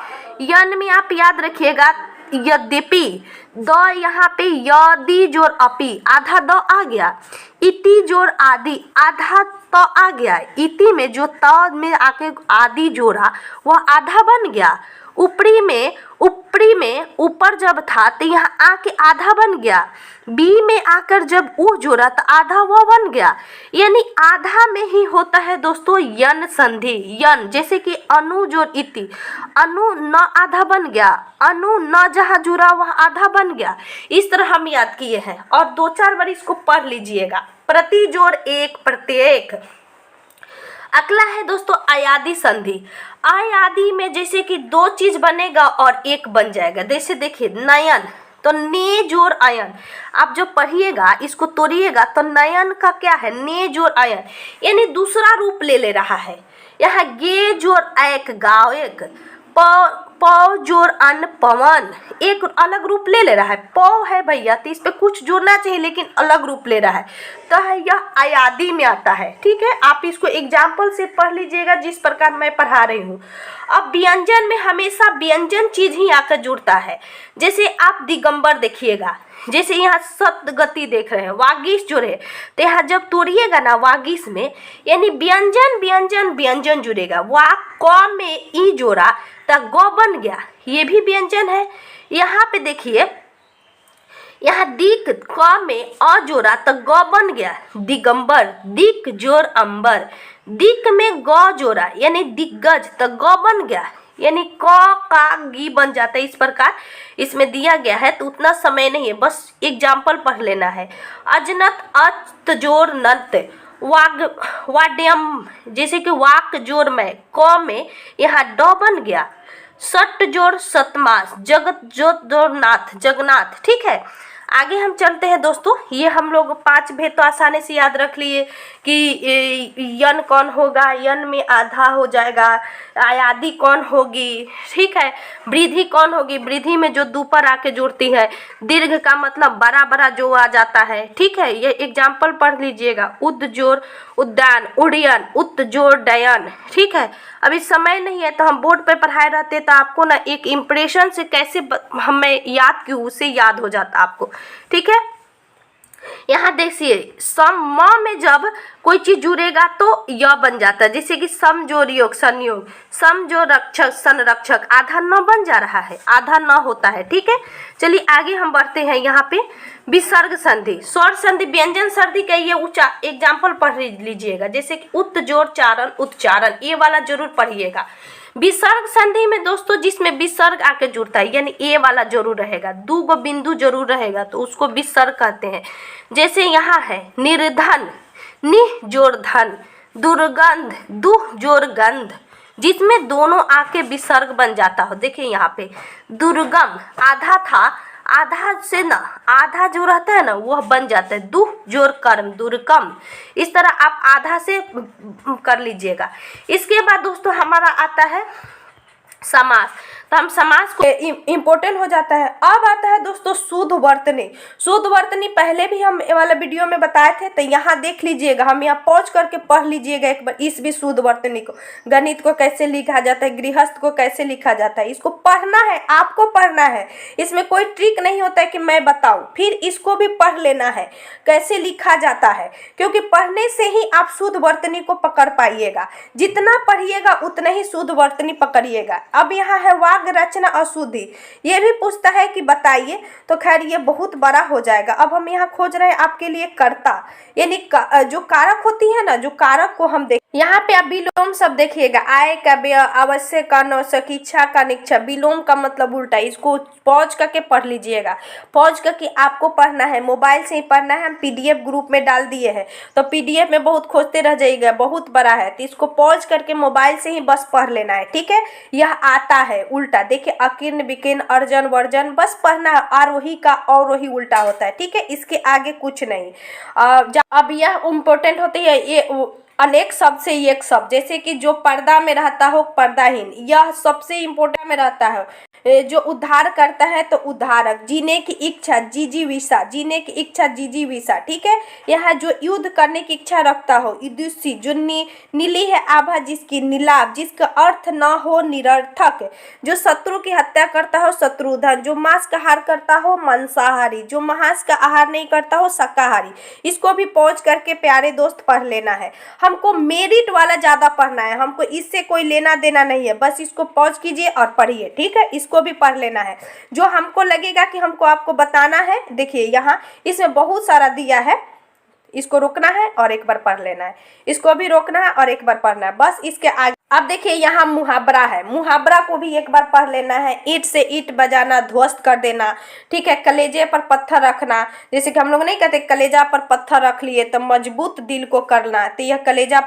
यन में आप याद रखिएगा यद्यपि, द यहाँ पे यदि जोड़ अपि, आधा द आ गया, इति जोड़ आदि, आधा त आ गया, इति में जो त में आके आदि जोड़ा वह आधा बन गया। ऊपरी में ऊपर जब था तो यहाँ आके आधा बन गया, बी में आकर जब ऊ जोड़ा तो आधा वह बन गया, यानी आधा में ही होता है दोस्तों यन संधि। यन जैसे कि अनु जोड़ इति, अनु न आधा बन गया, अनु न जहाँ जुड़ा वह आधा बन गया। इस तरह हम याद किए हैं और 2-4 बार इसको पढ़ लीजिएगा। प्रति जोड़ एक, प्रत्येक। अगला है दोस्तों आयादी संधि। आयादी में जैसे कि 2 चीज बनेगा और एक बन जाएगा। जैसे देखिए नयन, तो ने जोड़ आयन, आप जब पढ़िएगा इसको तोड़िएगा तो नयन का क्या है, ने जोड़ आयन, यानी दूसरा रूप ले रहा है। यहाँ गे जोड़ एक, गायक, प जोर अन पवन एक अलग रूप ले रहा है। प है भैया, तो इस पे कुछ जोड़ना चाहिए लेकिन अलग रूप ले रहा है, तो है यह अयादी में आता है। ठीक है, आप इसको एग्जाम्पल से पढ़ लीजिएगा जिस प्रकार मैं पढ़ा रही हूँ। अब व्यंजन में हमेशा व्यंजन चीज ही आकर जुड़ता है। जैसे आप दिगंबर देखिएगा, जैसे यहाँ सतगति देख रहे हैं, वागीश जो है, तो यहाँ जब तोड़िएगा ना वागीश में, यानी व्यंजन व्यंजन व्यंजन जुड़ेगा। वाक क में ई जोड़ा तो ग बन गया, ये भी व्यंजन है। यहाँ पे देखिए, यहाँ दिक क में अ जोड़ा तो ग बन गया दिगंबर, दिक जोर अंबर। दिक में ग जोड़ा यानी दिग्गज तो ग बन गया, यानी क का गी बन जाता है। इस प्रकार इसमें दिया गया है, तो उतना समय नहीं है, बस एग्जाम्पल पढ़ लेना है। अजनत अत जोर नत वाग वाड्यम, जैसे कि वाक जोर में क में यहाँ ड बन गया। सट जोर सतमास, जगत जोर नाथ जगन्नाथ। ठीक है, आगे हम चलते हैं दोस्तों। ये हम लोग 5 भेद तो आसानी से याद रख लिए कि यन कौन होगा, यन में आधा हो जाएगा, आयादी कौन होगी, ठीक है, वृद्धि कौन होगी, वृद्धि में जो दोपहर आके जुड़ती है, दीर्घ का मतलब बड़ा बड़ा जो आ जाता है। ठीक है, ये एग्जाम्पल पढ़ लीजिएगा। उद जोर उद्यान, उड़ियन, उत जोर डयन। ठीक है, अभी समय नहीं है तो हम बोर्ड पे पढ़ाए रहते, तो आपको ना एक इम्प्रेशन से कैसे हमें याद क्यों, उससे याद हो जाता आपको। ठीक है, यहाँ देखिए सम म में जब कोई चीज जुड़ेगा तो य बन जाता है, जैसे कि सम जोर योग संयोग, सम जो रक्षक संरक्षक, आधा न बन जा रहा है, आधा न होता है। ठीक है, चलिए आगे हम बढ़ते हैं। यहाँ पे विसर्ग संधि, स्वर संधि, व्यंजन संधि का ये ऊंचा एग्जाम्पल पढ़ लीजिएगा, जैसे कि उत जोर चारण उच्चारण, ये वाला जरूर पढ़िएगा। विसर्ग संधि में दोस्तों जिसमें विसर्ग आके जुड़ता है, यानी ए वाला जरूर रहेगा, 2 गो बिंदु जरूर रहेगा, तो उसको विसर्ग कहते हैं। जैसे यहाँ है निर्धन, निह जोर धन, दुर्गंध, दुह जोर गंध, जिसमें दोनों आके विसर्ग बन जाता हो। देखिए यहाँ पे दुर्गम, आधा था, आधा से ना आधा जो रहता है ना वह बन जाता है दुह जोर कर्म, दुर्गम। इस तरह आप आधा से कर लीजिएगा। इसके बाद दोस्तों हमारा आता है समास, तो हम समास को इम्पोर्टेंट हो जाता है। अब आता है दोस्तों शुद्ध वर्तनी। शुद्ध वर्तनी पहले भी हम ये वाला वीडियो में बताए थे, तो यहाँ देख लीजिएगा, हम यहाँ पॉज करके पढ़ लीजिएगा एक बार इस भी शुद्ध वर्तनी को। गणित को कैसे लिखा जाता है, गृहस्थ को कैसे लिखा जाता है, इसको पढ़ना है, आपको पढ़ना है। इसमें कोई ट्रिक नहीं होता है कि मैं बताऊं, फिर इसको भी पढ़ लेना है कैसे लिखा जाता है, क्योंकि पढ़ने से ही आप शुद्ध वर्तनी को पकड़ पाइएगा। जितना पढ़िएगा उतना ही शुद्ध वर्तनी पकड़िएगा। अब यहाँ है वाग रचना अशुद्धि, ये भी पूछता है कि बताइए, तो खैर ये बहुत बड़ा हो जाएगा। अब हम यहाँ खोज रहे हैं आपके लिए कर्ता, यानी जो कारक होती है ना, जो कारक को हम देख, यहाँ पे आप विलोम सब देखिएगा, आय का व्यय, अवश्य का नौसक, इच्छा का निच्छा, विलोम का मतलब उल्टा। इसको पॉज करके पढ़ लीजिएगा, पॉज करके आपको पढ़ना है, मोबाइल से ही पढ़ना है। हम पीडीएफ ग्रुप में डाल दिए हैं, तो पीडीएफ में बहुत खोजते रह जाइएगा, बहुत बड़ा है, तो इसको पॉज करके मोबाइल से ही बस पढ़ लेना है। ठीक है, यह आता है उल्टा, देखिए अकीर्ण विकीर्ण अर्जन वर्जन, बस पढ़ना है। आरोही का अवरोही उल्टा होता है। ठीक है, इसके आगे कुछ नहीं। अब यह इम्पोर्टेंट होती है, ये अनेक शब्द से एक शब्द, जैसे कि जो पर्दा में रहता हो पर्दाहीन, यह सबसे इम्पोर्टेंट में रहता है। जो उद्धार करता है तो उद्धारक, जीने की इच्छा जिजीविषा, जीने की इच्छा जिजीविषा। ठीक है, यह जो युद्ध करने की इच्छा रखता हो युद्धि, जो नीली है आभा जिसकी, नीलाभ जिसका अर्थ न हो निरर्थक, जो शत्रु की हत्या करता हो शत्रुधन, जो मांस का आहार करता हो मांसाहारी, जो मांस का आहार नहीं करता हो शाकाहारी। इसको भी पॉज करके प्यारे दोस्त पढ़ लेना है। हमको मेरिट वाला ज्यादा पढ़ना है, हमको इससे कोई लेना देना नहीं है, बस इसको पॉज कीजिए और पढ़िए। ठीक है, इसको भी पढ़ लेना है। जो हमको लगेगा कि हमको आपको बताना है, देखिए यहाँ इसमें बहुत सारा दिया है, इसको रोकना है और एक बार पढ़ लेना है, इसको भी रोकना है और एक बार पढ़ना है, बस इसके आगे। अब देखिए यहाँ मुहावरा है, मुहावरा को भी एक बार पढ़ लेना है। ईंट से ईंट बजाना, ध्वस्त कर देना। ठीक है, कलेजे पर पत्थर रखना, जैसे कि हम लोग नहीं कहते कलेजा पर पत्थर रख लिए तो मजबूत दिल को करना, तो यह कलेजा।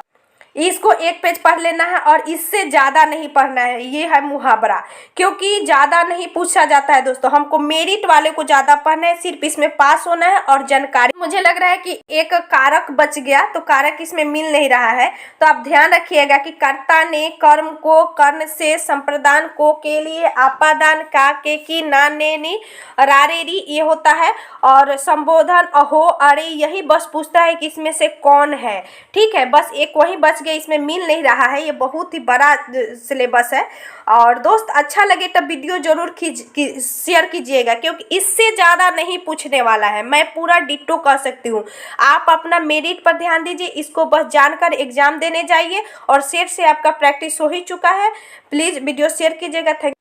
इसको एक पेज पढ़ लेना है और इससे ज़्यादा नहीं पढ़ना है। ये है मुहावरा, क्योंकि ज़्यादा नहीं पूछा जाता है दोस्तों। हमको मेरिट वाले को ज़्यादा पढ़ना है, सिर्फ इसमें पास होना है और जानकारी। मुझे लग रहा है कि एक कारक बच गया, तो कारक इसमें मिल नहीं रहा है, तो आप ध्यान रखिएगा कि कर्ता ने कर्म को कर्ण से संप्रदान को के लिए आपादान का के की ना ने नी रारेरी ये होता है, और संबोधन अहो अरे यही बस पूछता है कि इसमें से कौन है। ठीक है, बस एक वही बच गया, इसमें मिल नहीं रहा है। ये बहुत ही बड़ा सिलेबस है। और दोस्त अच्छा लगे तब वीडियो जरूर शेयर कीजिएगा, क्योंकि इससे ज़्यादा नहीं पूछने वाला है। मैं पूरा डिट्टो कह सकती हूँ। आप अपना मेरिट पर ध्यान दीजिए, इसको बस जानकर एग्जाम देने जाइए और शेयर से आपका प्रैक्टिस हो ही चुका है। प्लीज़ वीडियो शेयर कीजिएगा। थैंक